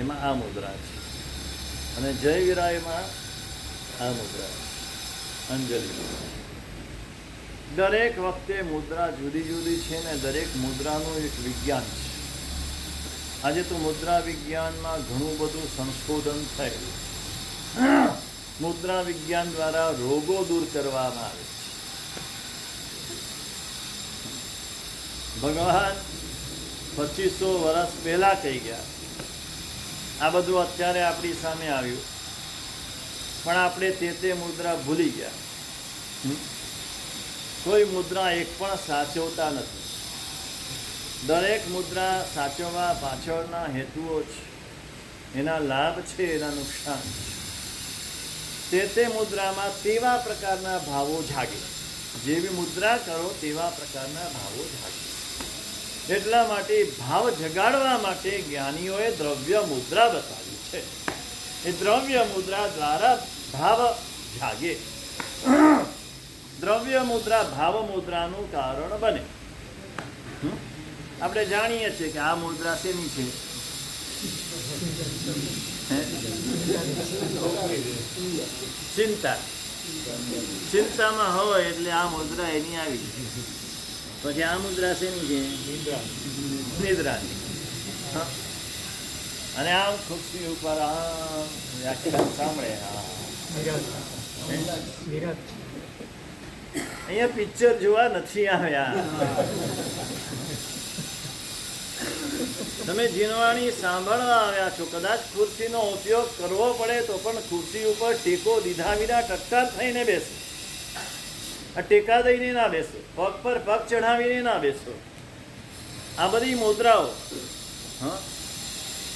એમાં આ મુદ્રા છે અને જયવિરાયમાં આ મુદ્રા અંજલિ. દરેક વખતે મુદ્રા જુદી જુદી છે ને દરેક મુદ્રાનું એક વિજ્ઞાન છે. આજે તો મુદ્રા વિજ્ઞાનમાં ઘણું બધું સંશોધન થયેલું. મુદ્રા વિજ્ઞાન દ્વારા રોગો દૂર કરવામાં આવે છે. ભગવાન 2500 વર્ષ પહેલા કહી ગયા. આ બધું અત્યારે આપણી સામે આવ્યું પણ આપણે તે મુદ્રા ભૂલી ગયા. કોઈ મુદ્રા એક પણ સાચવતા નથી. દરેક મુદ્રા સાચવવા પાછળના હેતુઓ છે, એના લાભ છે, એના નુકસાન છે. તે મુદ્રામાં તેવા પ્રકારના ભાવો જાગે. જેવી મુદ્રા કરો તેવા પ્રકારના ભાવો જાગે. એટલા માટે ભાવ જગાડવા માટે જ્ઞાનીઓએ દ્રવ્ય મુદ્રા બતાવી છે. એ દ્રવ્ય મુદ્રા દ્વારા ભાવ જાગે. દ્રવ્ય મુદ્રા ભાવ મુદ્રાનું કારણ બને. આપણે જાણીએ છીએ કે આ મુદ્રા શેની છે? ચિંતા. ચિંતામાં હોય એટલે આ મુદ્રા એની આવી. પછી આ મુદ્રા શેની છે? નિદ્રાની. અને આમ ખુરશી ઉપર આમ વ્યાખ્યાન સાંભળે. અહીંયા પિક્ચર જોવા નથી આવ્યા. તમે જીનવાણી સાંભળવા આવ્યા છો. કદાચ ખુરશીનો ઉપયોગ કરવો પડે તો પણ ખુરશી ઉપર ટેકો દીધા વિના ટટ્ટાર થઈને બેસો. આ ટેકા દઈને ના બેસો, પગ પર પગ ચઢાવીને ના બેસો. આ બધી મુદ્રાઓ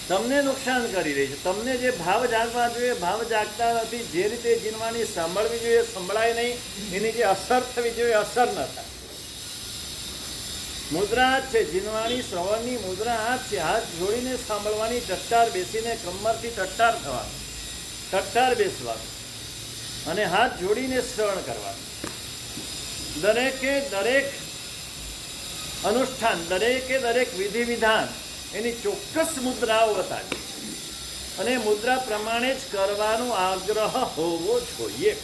તમને નુકસાન કરી રહી છે. તમને જે ભાવ જાગવા જોઈએ ભાવ જાગતા નથી. જે રીતે જીનવાણી સાંભળવી જોઈએ સંભળાય નહીં. એની જે અસર થવી જોઈએ અસર ન થાય. મુદ્રા જ છે જીનવાણી શ્રવણની મુદ્રા આ જ છે. હાથ જોડીને સાંભળવાની, ટટ્ટાર બેસીને કમરથી ટટ્ટાર થવાનું, ટટ્ટાર બેસવાનું અને હાથ જોડીને શ્રવણ કરવાનું. દરેકે દરેક અનુષ્ઠાન, દરેકે દરેક વિધિ વિધાન એની ચોક્કસ મુદ્રાઓ બતાવી અને મુદ્રા પ્રમાણે જ કરવાનો આગ્રહ હોવો જોઈએ.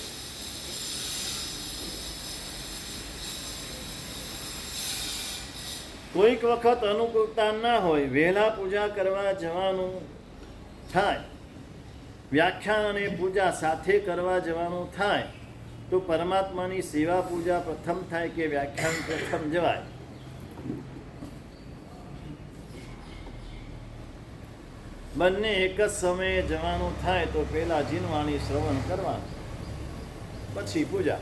કોઈક વખત અનુકૂળતા ના હોય, વહેલા પૂજા કરવા જવાનું થાય, વ્યાખ્યાન અને પૂજા સાથે કરવા જવાનું થાય તો પરમાત્માની સેવા પૂજા પ્રથમ થાય કે વ્યાખ્યાન પ્રથમ જવાય? બંને એક જ સમયે જવાનું થાય તો પહેલા જીનવાણી શ્રવણ કરવાનું, પછી પૂજા.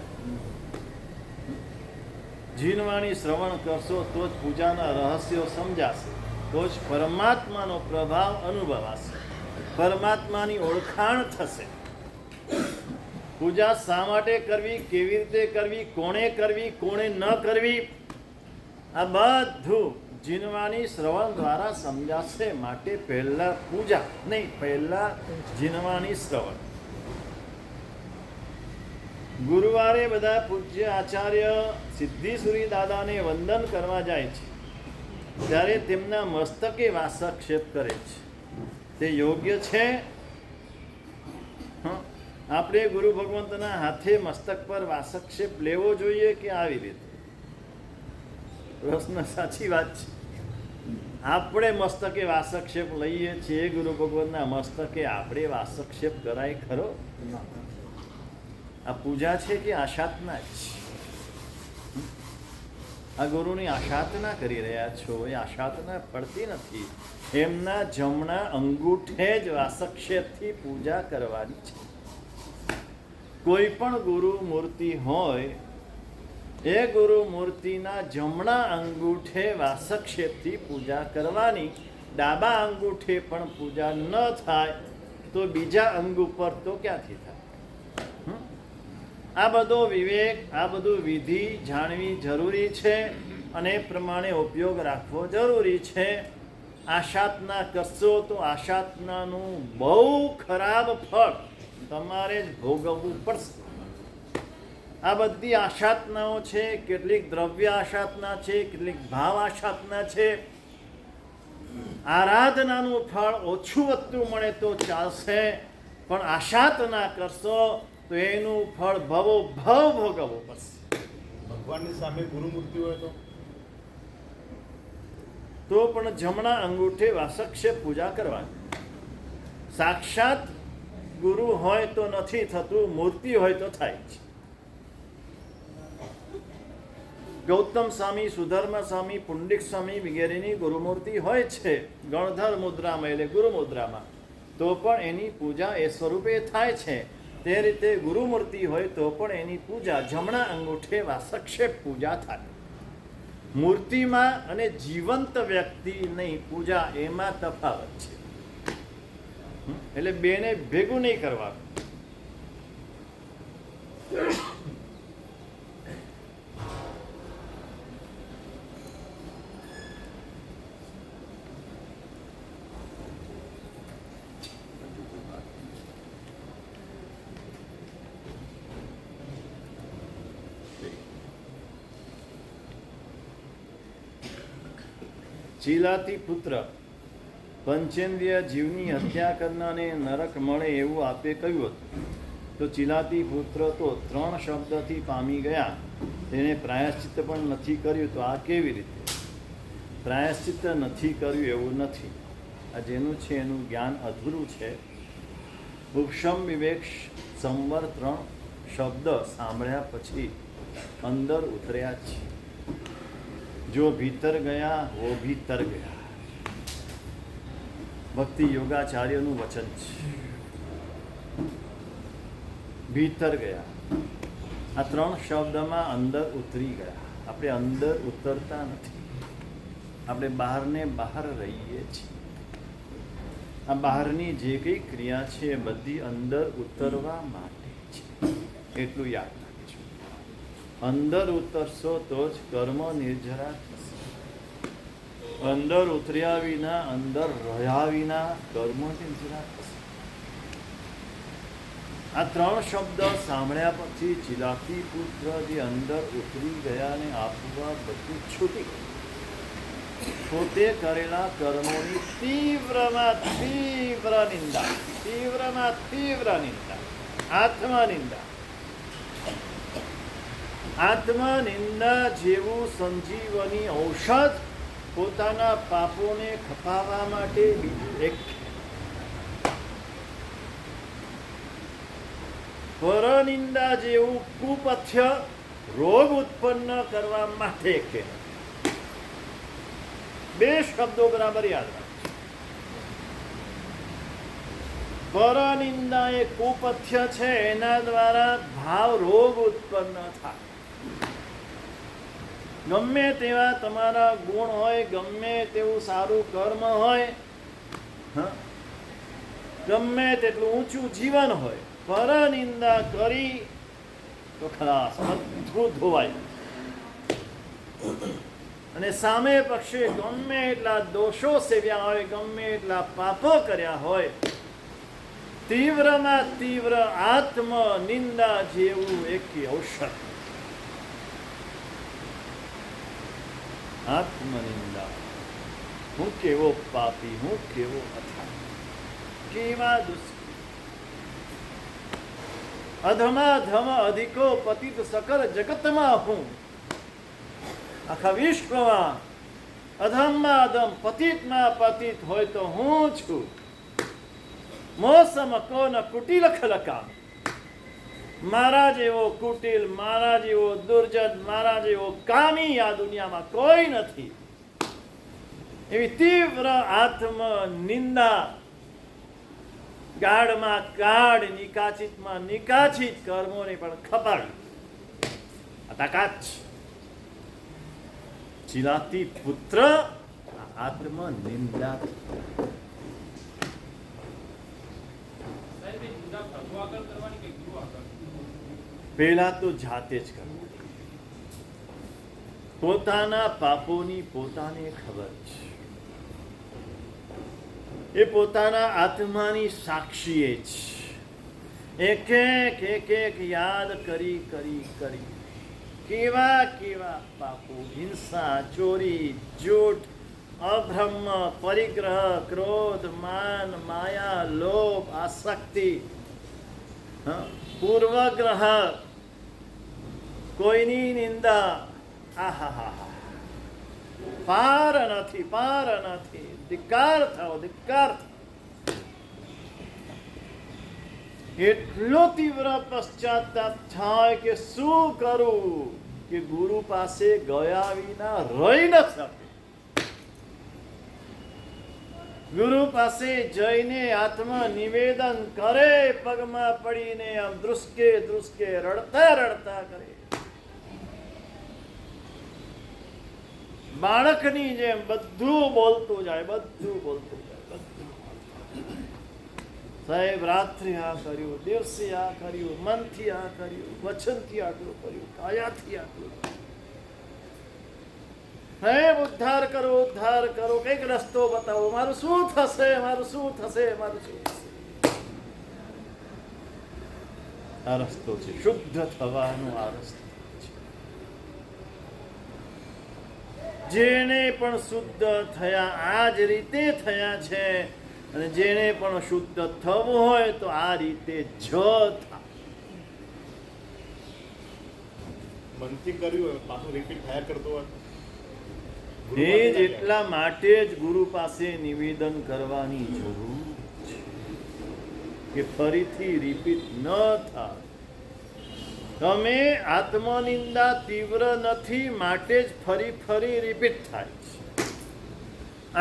જીનવાણી શ્રવણ કરશો તો જ પૂજાના રહસ્યો સમજાશે, તો જ પરમાત્માનો પ્રભાવ અનુભવાશે, પરમાત્માની ઓળખાણ થશે. પૂજા શા માટે કરવી, કેવી રીતે કરવી, કોણે કરવી, કોણે ન કરવી, આ બધું જીનવાની શ્રવણ દ્વારા સમજાશે. માટે પહેલા પૂજા નહીં, પહેલા જીનવાની શ્રવણ. ગુરુવારે બધા પૂજ્ય આચાર્ય સિદ્ધિસુરી દાદાને વંદન કરવા જાય છે ત્યારે તેમના મસ્તકે વાસક્ષેપ કરે છે. તે યોગ્ય છે? આપણે ગુરુ ભગવંતના હાથે મસ્તક પર વાસક્ષેપ લેવો જોઈએ કે આવી રીતે? પ્રશ્ન સાચી વાત છે. આપણે મસ્તકે વાસક્ષેપ લઈએ છીએ, ગુરુ ભગવંતના મસ્તકે આપણે વાસક્ષેપ કરાય ખરો? આ પૂજા છે કે આશાતના જ? આ ગુરુની આશાતના કરી રહ્યા છો, એ આશાતના પડતી નથી. એમના જમણા અંગૂઠે જ વાસક્ષેપથી પૂજા કરવાની છે. કોઈ પણ ગુરુ મૂર્તિ હોય, એ ગુરુ મૂર્તિના જમણા અંગૂઠે વાસક્ષેપથી પૂજા કરવાની. ડાબા અંગૂઠે પણ પૂજા ન થાય તો બીજા અંગ ઉપર તો ક્યાંથી થાય? આ બધો વિવેક, આ બધું વિધિ જાણવી જરૂરી છે અને એ પ્રમાણે ઉપયોગ રાખવો જરૂરી છે. આશાતના કરશો તો આશાતનાનું બહુ ખરાબ ફળ તમારે જ ભોગવવું પડશે. આ બધી આશાતનાઓ છે. કેટલીક દ્રવ્ય આશાતના છે, કેટલીક ભાવ આશાતના છે. આરાધનાનું ફળ ઓછું વધતું મળે તો ચાલશે, પણ આશાતના કરશો તો એનું ફળ ભવો ભવ ભોગવવું પડશે. ભગવાનની સામે ગુરુમૂર્તિ હોય તો પણ જમણા અંગૂઠે વાસક્ષેપ પૂજા કરવાની. સાક્ષાત ગુરુ હોય તો નથી થતું, મૂર્તિ હોય તો થાય છે. ગૌતમ સ્વામી, સુધર્મ સ્વામી, પુંડિક સ્વામી વગેરેની ગુરુમૂર્તિ હોય છે ગણધર મુદ્રામાં, એટલે ગુરુ મુદ્રામાં, તો પણ એની પૂજા એ સ્વરૂપે થાય છે. તે રીતે ગુરુમૂર્તિ હોય તો પણ એની પૂજા જમણા અંગૂઠે વાસક્ષેપ પૂજા થાય. મૂર્તિમાં અને જીવંત વ્યક્તિની પૂજા એમાં તફાવત છે. એટલે બેને ભેગું નહીં કરવાનું. ચીલાતી પુત્ર પંચેન્દ્રિય જીવની હત્યા કરનારને નરક મળે એવું આપે કહ્યું હતું. તો ચીલાતી પુત્ર તો 3 શબ્દથી પામી ગયા, તેને પ્રાયશ્ચિત્ત પણ નથી કર્યું. તો આ કેવી રીતે? પ્રાયશ્ચિત્ત નથી કર્યું એવું નથી. આ જેનું છે એનું જ્ઞાન અધૂરું છે. ઉપશમ વિવેક સંવર 3 શબ્દ સાંભળ્યા પછી અંદર ઉતર્યા છે. જો ભીતર ગયા વો ભીતર ગયા. ભક્તિ યોગાચાર્યનું વચન છે. ભીતર ગયા. આ 3 શબ્દમાં અંદર ઉતરી ગયા. આપણે અંદર ઉતરતા નથી. આપણે બહારને બહાર રહીએ છીએ. આ બહારની જે કંઈ ક્રિયા છે એ બધી અંદર ઉતરવા માટે છે. એટલું યાદ રાખજો. અંદર ઉતરશો તો જ કર્મ નિર્જરા થશે. અંદર ઉતર્યા વિના, અંદર રહ્યા વિના કર્મ નિર્જરા થશે. આ 3 શબ્દ સાંભળ્યા પછી ચિલાતી પુત્ર જે અંદર ઉતરી ગયા ને આપવા બધું છૂટી ગયું. પોતે કરેલા કર્મોની તીવ્રમાં તીવ્ર નિંદા, તીવ્રમાં તીવ્ર નિંદા, આત્મનિંદા. આત્મનિંદા જેવું સંજીવની ઔષધ પોતાના પાપોને ખપાવવા માટે બીજું એક. પરનિંદા જેવું કુપથ્ય રોગ ઉત્પન્ન કરવા માટે કે 2 શબ્દો બરાબર યાદ રાખજો. પરનિંદા એ કુપથ્ય છે, એના દ્વારા ભાવ રોગ ઉત્પન્ન થાય. ગમે તેવા તમારા ગુણ હોય, ગમે તેવું સારું કર્મ હોય, ગમે તેટલું ઊંચું જીવન હોય, પરનિંદા કરી તો ખલાસ, બધું ધોવાય. અને સામે પક્ષે ગમે એટલા દોષો સેવ્યા હોય, ગમે એટલા પાપો કર્યા હોય, તીવ્રમાં તીવ્ર આત્મ નિંદા જેવું એક ઔષધ. આત્મનિંદા. હું કેવો પાપી, હું કેવો અથાગ, કેવા દુષ્કૃત, અધમાધમ અધિકો પતિત સકલ જગતમાં હું. આખા વિશ્વમાં અધમમાં અધમ, પતિતમાં પતિત હોય તો હું છું. મોસમ કોન કુટિલ ખલકા. મારા જેવો કુટિલ, મારા જેવો દુર્જન, મારા જેવો કામી આ દુનિયામાં કોઈ નથી. એવી તીવ્ર આત્મ નિંદા, ગાઢમાં ગાઢ, નિકાચિતમાં નિકાચિત કર્મોને પણ ખપાડી. તાકાત ચિલાતી પુત્ર આત્મ નિંદા. પહેલા તો જાતે જ કરવું. પોતાના પાપોની પોતાને ખબર છે. એ પોતાના આત્માની સાક્ષીએ જ એક એક યાદ કરી કરી કરી કેવા કેવા પાપો, હિંસા, ચોરી, જૂઠ, અબ્રહ્મ, પરિગ્રહ, ક્રોધ, માન, માયા, લોભ, આસક્તિ, પૂર્વગ્રહ, કોઈની નિંદા. આહા, પાર નથી, પાર નથી. ધિક્કાર થાઓ, ધિક્કાર. એટલો તીવ્ર પશ્ચાતાપ થાય કે શું કરું, કે ગુરુ પાસે ગયા વિના રહી ન શકે. ગુરુ પાસે જઈને આત્મા નિવેદન કરે, પગમાં પડીને આમ ધ્રુસકે ધ્રુસકે રડતા રડતા કરે. બાળકની જેમ બધું બોલતું જાય, બધું બોલતું જાય, બધું. સાહેબ, રાત્રે આ કર્યું, દિવસે આ કર્યું, મનથી આ કર્યું, વચનથી આટલું કર્યું, કાયાથી આટલું. સાહેબ, ઉદ્ધાર કરો, ઉદ્ધાર કરો, કઈક રસ્તો બતાવો. મારું શું થશે, મારું શું થશે, મારું શું થશે? આ રસ્તો છે શુદ્ધ થવાનો. આ રસ્તો જેને પણ શુદ્ધ થયા આ જ રીતે થયા છે, અને જેને પણ શુદ્ધ થવું હોય તો આ રીતે જ થાય. મનથી કર્યું હોય પાછું રિપીટ થયા કરતો હોય. એ જ એટલા માટે જ ગુરુ પાસે નિવેદન કરવાની જરૂર છે કે ફરીથી રિપીટ ન થાય. તમે આત્મનિંદા તીવ્ર નથી માટે જ ફરી ફરી રિપીટ થાય છે.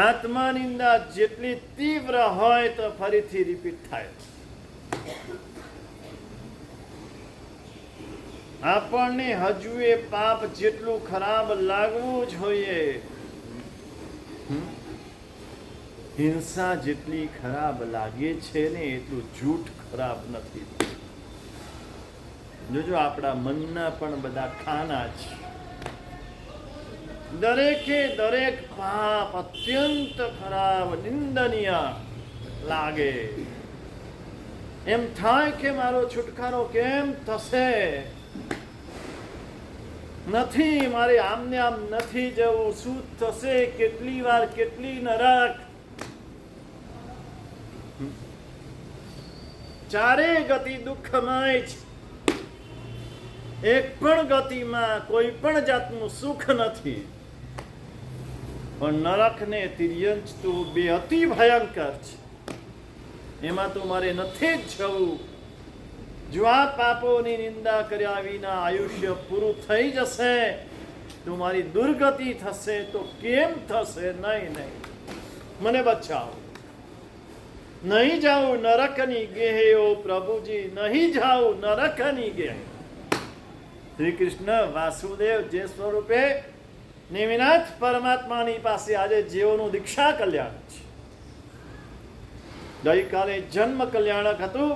આત્મનિંદા જેટલી તીવ્ર હોય તો ફરીથી રિપીટ થાય. આપણને હજુ એ પાપ જેટલું ખરાબ લાગવું જોઈએ, હિંસા જેટલી ખરાબ લાગે છે ને એટલું જૂઠ ખરાબ નથી. જોજો, આપણા મનના પણ બધા ખાના છે. દરેકે દરેક પાપ અત્યંત ખરાબ, નિંદનીય લાગે. એમ થાય કે મારો છુટકારો કેમ થશે? નથી, મારે આમને આમ નથી જવું. શું થશે? કેટલી વાર, કેટલી નરક. ચારે ગતિ દુઃખમય છે. એક પણ ગતિમાં કોઈ પણ જાતનું સુખ નથી. પણ નરક ને તિર્યંચ તો બે અતિ ભયંકર છે. એમાં તો મારે નથી જ જવું. જો આ પાપોની નિંદા કર્યા વિના આયુષ્ય પૂરું થઈ જશે તો મારી દુર્ગતિ થશે. તો કેમ થશે? નહીં, નહીં, મને બચાવો. નહીં જાઉં નરકની ગેહે, ઓ પ્રભુજી, નહીં જાઉં નરકની ગેહે. શ્રી કૃષ્ણ વાસુદેવ જે સ્વરૂપે નેમિનાથ પરમાત્માની પાસે આજે જીવોનું દીક્ષા કલ્યાણ છે. ગઈકાલે જન્મ કલ્યાણક હતું,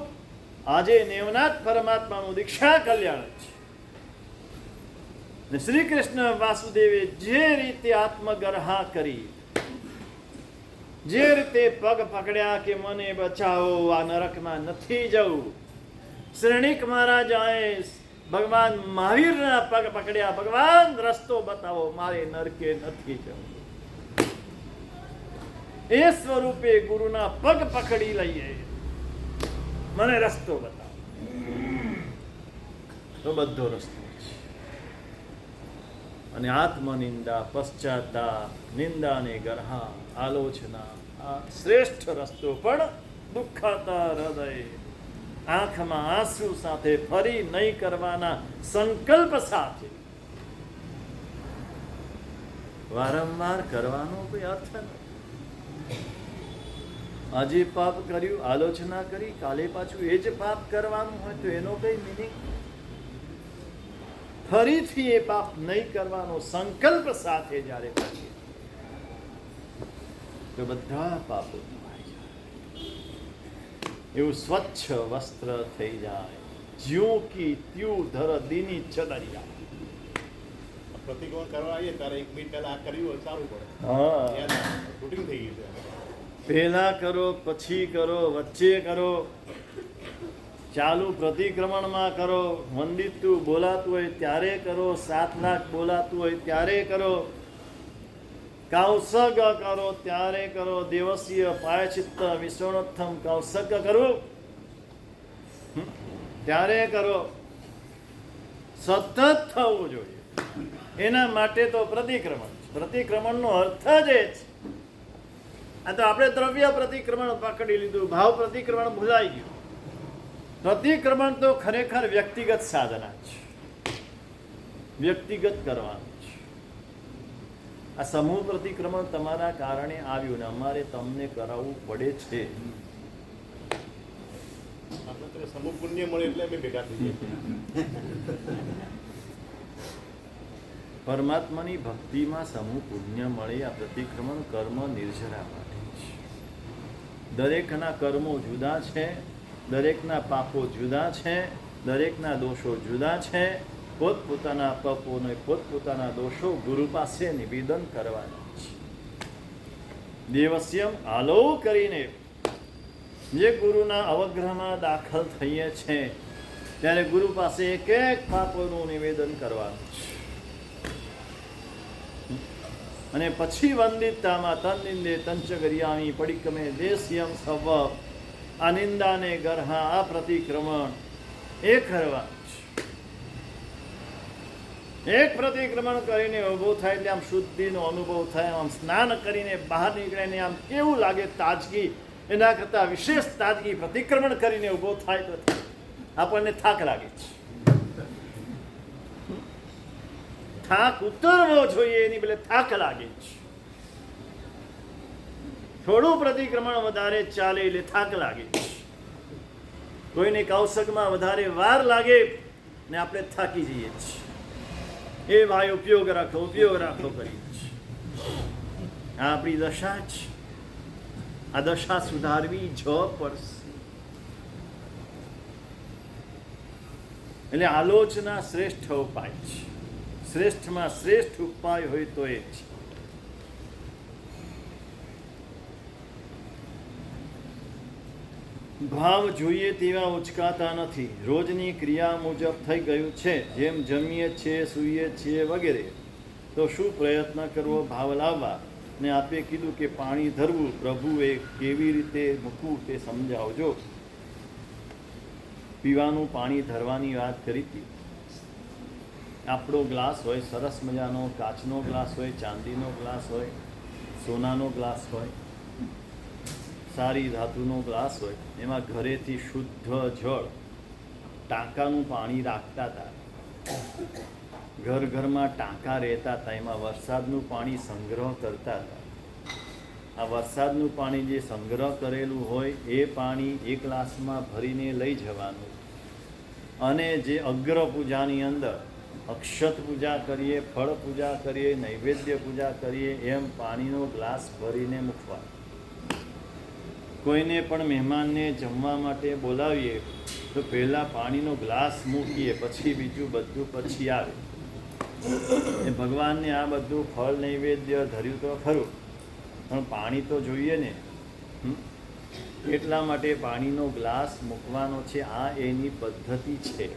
આજે નેમનાથ પરમાત્માનું દીક્ષા કલ્યાણ છે. ને શ્રી કૃષ્ણ વાસુદેવે જે રીતે આત્મગરહા કરી, જે રીતે પગ પકડ્યા કે મને બચાવો, આ નરકમાં નથી જવું. શ્રેણીક મહારાજાએ ભગવાન મહાવીરના પગ પકડ્યા, ભગવાન રસ્તો બતાવો, મારે નરકે નથી જવું. એ સ્વરૂપે ગુરુના પગ પકડી લઈએ, મને રસ્તો બતાવો, તો બધો રસ્તો છે. અને આત્મનિંદા, પશ્ચાતાપ, નિંદા ને ગરહા, આલોચના, આ શ્રેષ્ઠ રસ્તો પણ દુઃખાતા હૃદય, આંખમાં આંસુ સાથે, ફરી નહીં કરવાના સંકલ્પ સાથે. વારંવાર કરવાનો કોઈ અર્થ નથી. આજે પાપ કર્યું, આલોચના કરી, કાલે પાછું એ જ પાપ કરવાનું હોય તો એનો કઈ મિનિંગ? ફરીથી એ પાપ નહીં કરવાનો સંકલ્પ સાથે જ્યારે કરીએ તો બધા પાપો ધોવાઈ જાય. એવું સ્વચ્છ વસ્ત્ર થઈ જાય. જ્યું કી ત્યું ધર દીની ચદરિયા. પ્રતિક્રમણ કરવા આવીએ ત્યારે 1 મિનિટ પહેલા આ કર્યું હોય સારું પડે. હા, શૂટિંગ થઈ ગયું છે. પહેલા કરો, પછી કરો, વચ્ચે કરો, ચાલુ પ્રતિક્રમણમાં કરો, વંદિતું બોલાતું હોય ત્યારે કરો, 7 લાખ બોલાતું હોય ત્યારે કરો, કૌસગ કરો ત્યારે કરો, દેવસ્ય પાયચિત્ત વિષ્ણોત્થમ કૌસગ કરવું ત્યારે કરો. સતત થવું જોઈએ. એના માટે તો પ્રતિક્રમણ. પ્રતિક્રમણનો અર્થ જ એ છે. આ તો આપણે દ્રવ્ય પ્રતિક્રમણ પકડી લીધું, ભાવ પ્રતિક્રમણ ભૂલાઈ ગયું. પ્રતિક્રમણ તો ખરેખર વ્યક્તિગત સાધના છે, વ્યક્તિગત કરવાનું છે. આ સમૂહ પ્રતિક્રમણ તમારા કારણે આવ્યું ને અમારે તમને કરાવવું પડે છે. આપણે તો સમૂહ પુણ્ય મળે એટલે અમે ભેગા થઈ જઈએ. પરમાત્માની ભક્તિમાં સમૂહ પુણ્ય મળે. આ પ્રતિક્રમણ કર્મ નિર્જરા માટે છે. દરેકના કર્મો જુદા છે, દરેકના પાપો જુદા છે, દરેકના દોષો જુદા છે. પોતપોતાના પાપોને પોતપોતાના દોષો ગુરુ પાસે નિવેદન કરવાના છે. દેવસ્યમ આલો કરીને જે ગુરુના અવગ્રહમાં દાખલ થઈએ છે ત્યારે ગુરુ પાસે એક એક પાપોનું નિવેદન કરવાનું છે. અને પછી વંદિતામાં તન્નિંદે તંચ કર્યામી પડિક્રમે દેશ્યમ સવ, આ નિંદાને ગરહા, આ પ્રતિક્રમણ એ કરવા. એક પ્રતિક્રમણ કરીને ઊભો થાય એટલે આમ શુદ્ધિનો અનુભવ થાય. આમ સ્નાન કરીને બહાર નીકળે ને આમ કેવું લાગે તાજગી. એના કરતાં વિશેષ તાજગી પ્રતિક્રમણ કરીને ઊભો થાય તો આપણને થાક લાગે છે. થાક ઉતરવો જોઈએ, એની બદલે થાક લાગે છે. થોડું પ્રતિક્રમણ વધારે ચાલે એટલે થાક લાગે છે. કોઈને કૌશકમાં વધારે વાર લાગે ને આપણે થાકી જઈએ છીએ. એ ભાઈ ઉપયોગ રાખો કરીએ છીએ. આ આપણી દશા છે. આ દશા સુધારવી જ પડશે. એટલે આલોચના શ્રેષ્ઠ ઉપાય છે. શ્રેષ્ઠમાં શ્રેષ્ઠ ઉપાય હોય તો એ છે. ભાવ જોઈએ તેવા ઉચકાતા નથી. રોજની ક્રિયા મુજબ થઈ ગયું છે. જેમ જમીએ છીએ, સૂઈએ છીએ વગેરે, તો શું પ્રયત્ન કરવો ભાવ લાવવા? ને આપે કીધું કે પાણી ધરવું, પ્રભુએ કેવી રીતે મૂકવું તે સમજાવજો. પીવાનું પાણી ધરવાની વાત કરી હતી. આપણો ગ્લાસ હોય, સરસ મજાનો કાચનો ગ્લાસ હોય, ચાંદીનો ગ્લાસ હોય, સોનાનો ગ્લાસ હોય, સારી ધાતુનો ગ્લાસ હોય, એમાં ઘરેથી શુદ્ધ જળ ટાંકાનું પાણી રાખતા હતા. ઘરમાં ટાંકા રહેતા હતા, એમાં વરસાદનું પાણી સંગ્રહ કરતા હતા. આ વરસાદનું પાણી જે સંગ્રહ કરેલું હોય એ પાણી એક ગ્લાસમાં ભરીને લઈ જવાનું. અને જે અગ્ર પૂજાની અંદર અક્ષત પૂજા કરીએ, ફળ પૂજા કરીએ, નૈવેદ્ય પૂજા કરીએ, એમ પાણીનો ગ્લાસ ભરીને મૂકવાનો. કોઈને પણ મહેમાનને જમવા માટે બોલાવીએ તો પહેલાં પાણીનો ગ્લાસ મૂકીએ, પછી બીજું બધું પછી આવે. એ ભગવાનને આ બધું ફળ નૈવેદ્ય ધર્યું તો ખરું, પણ પાણી તો જોઈએ ને. એટલા માટે પાણીનો ગ્લાસ મૂકવાનો છે. આ એની પદ્ધતિ છે.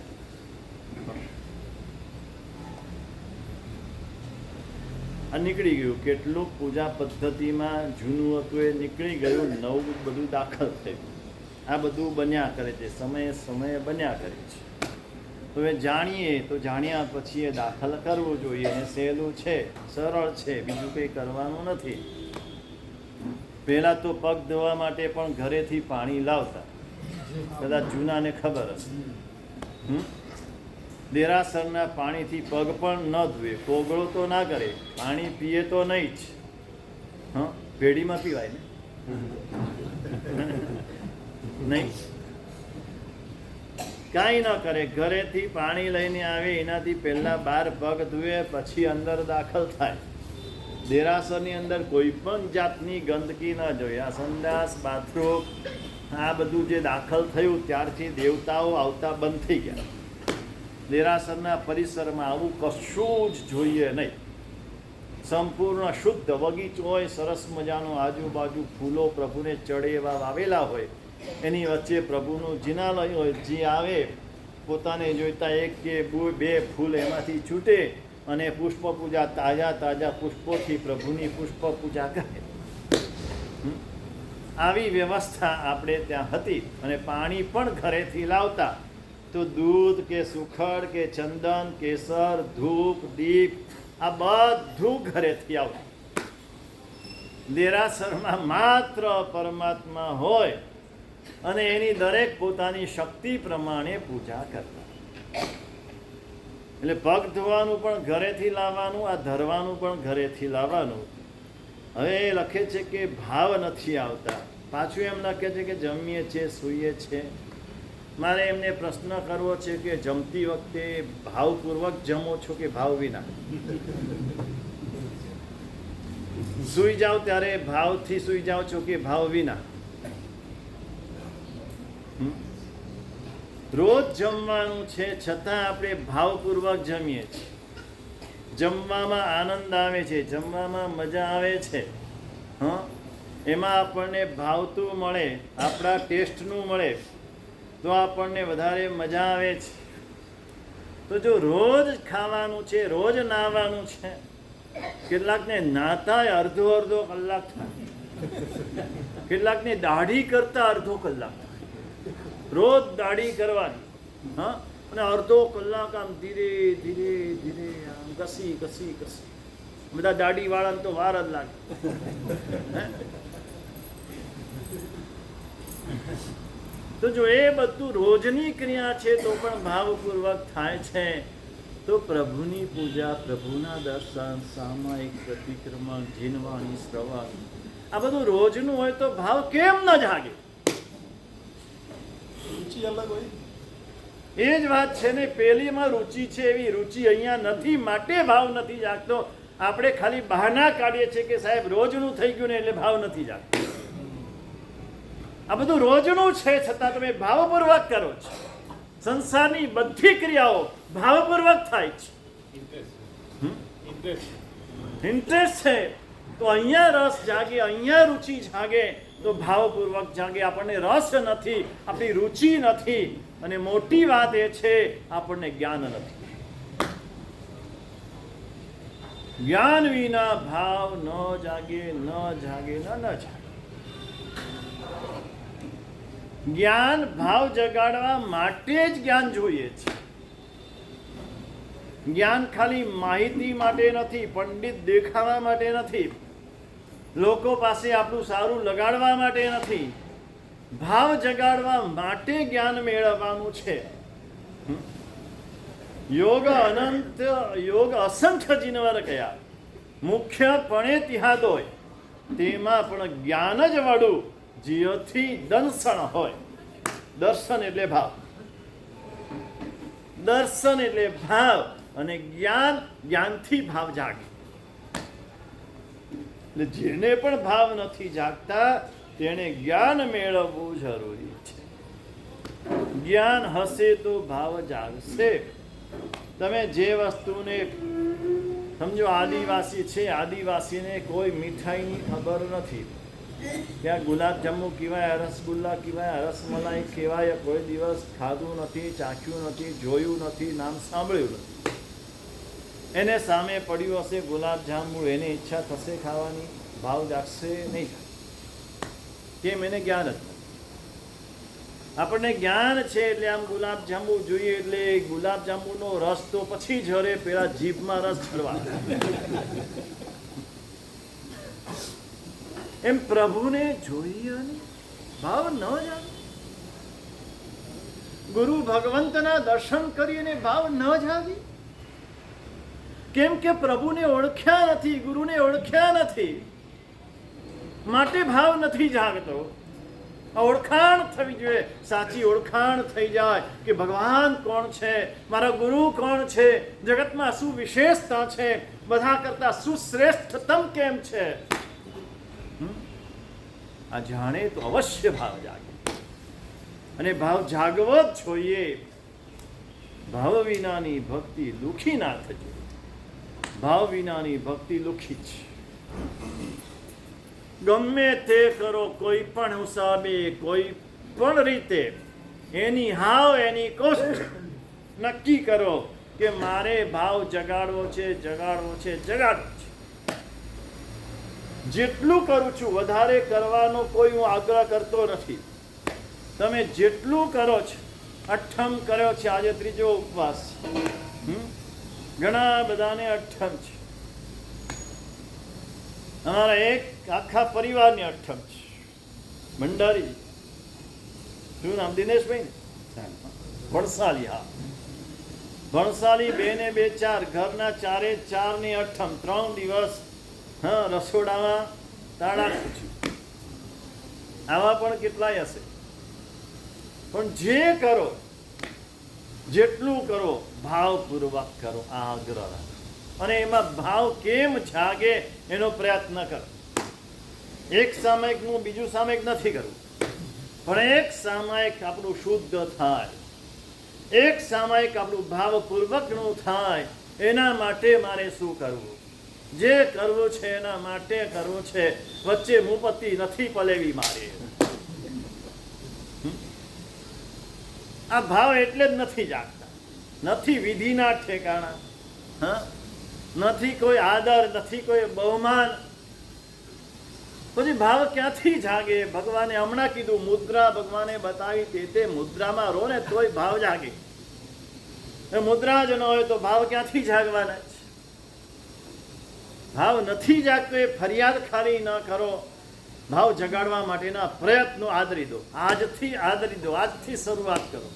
આ નીકળી ગયું. કેટલું પૂજા પદ્ધતિમાં જૂનું હતું એ નીકળી ગયું, નવું બધું દાખલ થયું. આ બધું બન્યા કરે છે, સમયે સમયે બન્યા કરે છે. તો એ જાણીએ તો જાણ્યા પછી એ દાખલ કરવું જોઈએ. એ સહેલું છે, સરળ છે, બીજું કંઈ કરવાનું નથી. પહેલાં તો પગ ધોવા માટે પણ ઘરેથી પાણી લાવતા, કદાચ જૂનાને ખબર હશે. દેરાસરના પાણીથી પગ પણ ન ધોવે, કોગળો તો ના કરે, પાણી પીએ તો નહીં જ. પેઢીમાં પીવાય ને નહીં, કાંઈ ન કરે. ઘરેથી પાણી લઈને આવે, એનાથી પહેલાં બહાર પગ ધોવે, પછી અંદર દાખલ થાય. દેરાસરની અંદર કોઈ પણ જાતની ગંદકી ન જોઈએ. આ સંડાસ, બાથરૂમ, આ બધું જે દાખલ થયું ત્યારથી દેવતાઓ આવતા બંધ થઈ ગયા. દેરાસરના પરિસરમાં આવું કશું જ જોઈએ નહીં. સંપૂર્ણ શુદ્ધ બગીચો હોય, સરસ મજાનો, આજુબાજુ ફૂલો પ્રભુને ચડે એવા વાવેલા હોય, એની વચ્ચે પ્રભુનું જિનાલય હોય. જે આવે પોતાને જોઈતા એક કે બે ફૂલ એમાંથી છૂટે અને પુષ્પ પૂજા, તાજા તાજા પુષ્પોથી પ્રભુની પુષ્પ પૂજા કરે. આવી વ્યવસ્થા આપણે ત્યાં હતી. અને પાણી પણ ઘરેથી લાવતા. તો દૂધ કે સુખડ કે ચંદન, કેસર, ધૂપ, દીપ, આ બધું ઘરેથી આવતું. દેરાસરમાં માત્ર પરમાત્મા હોય અને એની દરેક પોતાની શક્તિ પ્રમાણે પૂજા કરતા. એટલે પગ ધોવાનું પણ ઘરેથી લાવવાનું, આ ધરવાનું પણ ઘરેથી લાવવાનું. હવે એ લખે છે કે ભાવ નથી આવતા. પાછું એમ લખે છે કે જમીએ છીએ, સૂઈએ છીએ. મારે એમને પ્રશ્ન કરવો છે કે જમતી વખતે ભાવપૂર્વક જમો છો કે ભાવ વિના? સૂઈ જાઓ ત્યારે ભાવથી સૂઈ જાઓ છો કે ભાવ વિના? રોજ જમવાનું છે છતાં આપણે ભાવપૂર્વક જમીએ છીએ. જમવામાં આનંદ આવે છે, જમવામાં મજા આવે છે. એમાં આપણને ભાવતું મળે, આપણા ટેસ્ટનું મળે તો આપણને વધારે મજા આવે છે. તો જો રોજ ખાવાનું છે, રોજ નાહવાનું છે, કેટલાકને નાહતા અડધો અડધો કલાક થાય, કેટલાકને દાઢી કરતા અડધો કલાક થાય. રોજ દાઢી કરવાની, અને અડધો કલાક આમ ધીરે ધીરે ધીરે આમ કસી કસી કસી. બધા દાઢી વાળાને તો વાર જ લાગે. તો જો એ બધું રોજની ક્રિયા છે તો પણ ભાવપૂર્વક થાય છે, તો પ્રભુની પૂજા, પ્રભુના દર્શન, સામાયિક પ્રતિક્રમણ, જીનવાણી, શ્રવણ, આ બધું રોજનું હોય તો ભાવ કેમ ન જાગે? રુચિ અલગ હોય. એ જ વાત છે ને. પેલીમાં રુચિ છે, એવી રુચિ અહીંયા નથી, માટે ભાવ નથી જાગતો. આપણે ખાલી બહાના કાઢીએ છીએ કે સાહેબ રોજનું થઈ ગયું ને એટલે ભાવ નથી જાગતો. આ બધું રોજનું છે છતાં તમે ભાવપૂર્વક કરો છો. સંસારની બધી ક્રિયાઓ ભાવપૂર્વક થાય છે. ઇન્ટરેસ્ટ છે તો અહીંયા રસ જાગે, અહીંયા રુચિ જાગે તો ભાવપૂર્વક જાગે. આપણને રસ નથી, આપણી રુચિ નથી, અને મોટી વાત એ છે આપણને જ્ઞાન નથી. જ્ઞાન વિના ભાવ ન જાગે, ન જાગે, ન જાગે. જ્ઞાન ભાવ જગાડવા માટે જ જ્ઞાન જોઈએ છે. જ્ઞાન ખાલી માહિતી માટે નથી, પંડિત દેખાવા માટે નથી, લોકો પાસે આપણું સારું લગાડવા માટે નથી. ભાવ જગાડવા માટે જ્ઞાન મેળવવાનું છે. યોગ અનંત, યોગ અસંખ્ય જીનવર કયા, મુખ્યપણે તિહાદ હોય, તેમાં પણ જ્ઞાન જ વડું જીવથી દર્શન હોય. દર્શન એટલે ભાવ, દર્શન એટલે ભાવ, અને જ્ઞાન, જ્ઞાનથી ભાવ જાગે. એટલે જેને પણ ભાવ નથી જાગતા તેને જ્ઞાન મેળવવું જરૂરી છે. જ્ઞાન હશે તો ભાવ જાગશે. તમે જે વસ્તુને સમજો આદિવાસી છે, આદિવાસીને કોઈ મીઠાઈની ખબર નથી. ત્યાં ગુલાબજાંબુ કહેવાય, રસગુલ્લા કહેવાય, રસમલાઈ કહેવાય, કોઈ દિવસ ખાધું નથી, ચાખ્યું નથી, જોયું નથી, નામ સાંભળ્યું નથી. એને સામે પડ્યું હશે ગુલાબજાંબુ, એની ઈચ્છા થશે ખાવાની, ભાવ જાગશે નહીં. કેમ? એને જ્ઞાન જ નથી. આપણને જ્ઞાન છે એટલે આમ ગુલાબજાંબુ જોઈએ એટલે ગુલાબજાંબુનો રસ તો પછી ઝરે, પેલા જીભમાં રસ ઝરવા. એમ પ્રભુને જોઈએ અને ભાવ ન જાગે. ગુરુ ભગવંતના દર્શન કરીને ભાવ ન જાગે. કેમ કે પ્રભુને ઓળખ્યા નથી, ગુરુને ઓળખ્યા નથી, માટે ભાવ નથી જાગતો. ઓળખાણ થવી જોઈએ, સાચી ઓળખાણ થઈ જાય કે ભગવાન કોણ છે, મારા ગુરુ કોણ છે, જગતમાં શું વિશેષતા છે, બધા કરતા શું શ્રેષ્ઠતમ કેમ છે. આ જાણે તો અવશ્ય ભાવ જાગે, અને ભાવ જાગવો જ જોઈએ. ભાવ વિનાની ભક્તિ લુખી ના થજો. ભાવ વિનાની ભક્તિ લુખી છે. ગમે તે કરો, કોઈ પણ હિસાબે, કોઈ પણ રીતે, એની હાવ એની કોસ્ટ નક્કી કરો કે મારે ભાવ જગાડવો છે, જગાડવો છે, જગાડવો છે. જેટલું કરું છું, વધારે કરવાનો કોઈ હું આગ્રહ કરતો નથી. તમે જેટલું કરો છો, અઠ્ઠમ કર્યો છે, આજે ત્રીજો ઉપવાસ, ઘણા બધાને અઠ્ઠમ છે. અમારા એક આખા પરિવારની અઠ્ઠમ છે. ભંડારી, શું નામ? દિનેશભાઈ ભણસાલી. હા, ભણસાલી 2 ને 2 4, ઘરના 4 4 ની અઠ્ઠમ, 3 દિવસ. હા, રસોડામાં તાળા ખૂચ્યું. આવા પણ કેટલાય હશે. પણ જે કરો, જેટલું કરો, ભાવપૂર્વક કરો, આગ્રહ રાખો. અને એમાં ભાવ કેમ જાગે એનો પ્રયત્ન કરો. એક સામયિકનું બીજું સામયિક નથી કરવું, પણ એક સામયિક આપણું શુદ્ધ થાય, એક સામયિક આપણું ભાવપૂર્વકનું થાય. એના માટે મારે શું કરવું? જે કરવું છે એના માટે કરવું છે. વચ્ચે મુપત્તિ નથી પલેવી મારે. આ ભાવ એટલે જ નથી જાગતા. નથી વિધિના ઠેકાણા, હા, નથી કોઈ આદર, નથી કોઈ બહુમાન. પછી ભાવ ક્યાંથી જાગે? ભગવાને હમણાં કીધું, મુદ્રા ભગવાને બતાવી, તે મુદ્રામાં રહો ને તોય ભાવ જાગે. મુદ્રા જ ન હોય તો ભાવ ક્યાંથી જાગવાના છે? ભાવ નથી જાગતો એ ફરિયાદ ખાલી ન કરો. ભાવ જગાડવા માટેના પ્રયત્નો આદરી દો. આજથી આદરી દો, આજથી શરૂઆત કરો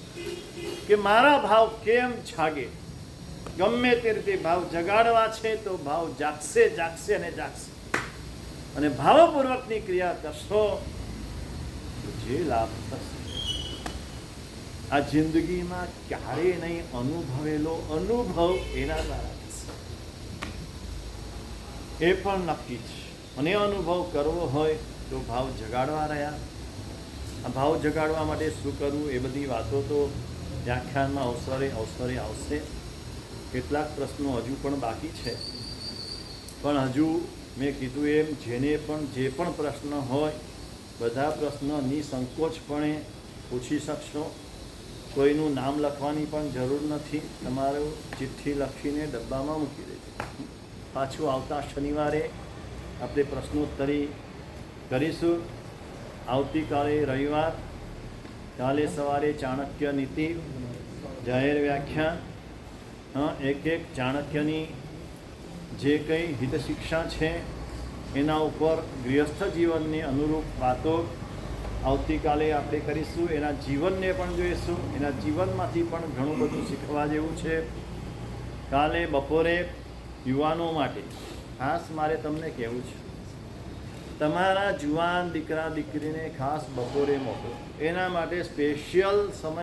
કે મારા ભાવ કેમ જાગે. ગમે તે રીતે ભાવ જગાડવા છે તો ભાવ જાગશે, જાગશે અને જાગશે. અને ભાવપૂર્વકની ક્રિયા કરશો તો જે લાભ થશે આ જિંદગીમાં ક્યારેય નહીં અનુભવેલો અનુભવ એના દ્વારા થશે. એ પણ નક્કી છે. અને અનુભવ કરવો હોય તો ભાવ જગાડવા રહ્યા. આ ભાવ જગાડવા માટે શું કરવું એ બધી વાતો તો વ્યાખ્યાનમાં અવસરે આવશે. કેટલાક પ્રશ્નો હજુ પણ બાકી છે, પણ હજુ મેં કીધું એમ જેને પણ જે પણ પ્રશ્ન હોય બધા પ્રશ્ન નિસંકોચપણે પૂછી શકશો. કોઈનું નામ લખવાની પણ જરૂર નથી. તમારું ચિઠ્ઠી લખીને ડબ્બામાં મૂકી દેજો. પાછું આવતા શનિવારે આપણે પ્રશ્નોત્તરી કરીશું. આવતીકાલે રવિવાર, કાલે સવારે ચાણક્ય નીતિ જાહેર વ્યાખ્યાન. એક ચાણક્યની જે કંઈ હિત શિક્ષા છે એના ઉપર ગૃહસ્થ જીવનને અનુરૂપ વાતો આવતીકાલે આપણે કરીશું. એના જીવનને પણ જોઈશું. એના જીવનમાંથી પણ ઘણું બધું શીખવા જેવું છે. કાલે બપોરે યુવાનો માટે ખાસ મારે તમને કહેવું છે, તમારા જુવાન દીકરા દીકરીને ખાસ બપોરે મોકલો. એના માટે સ્પેશિયલ સમય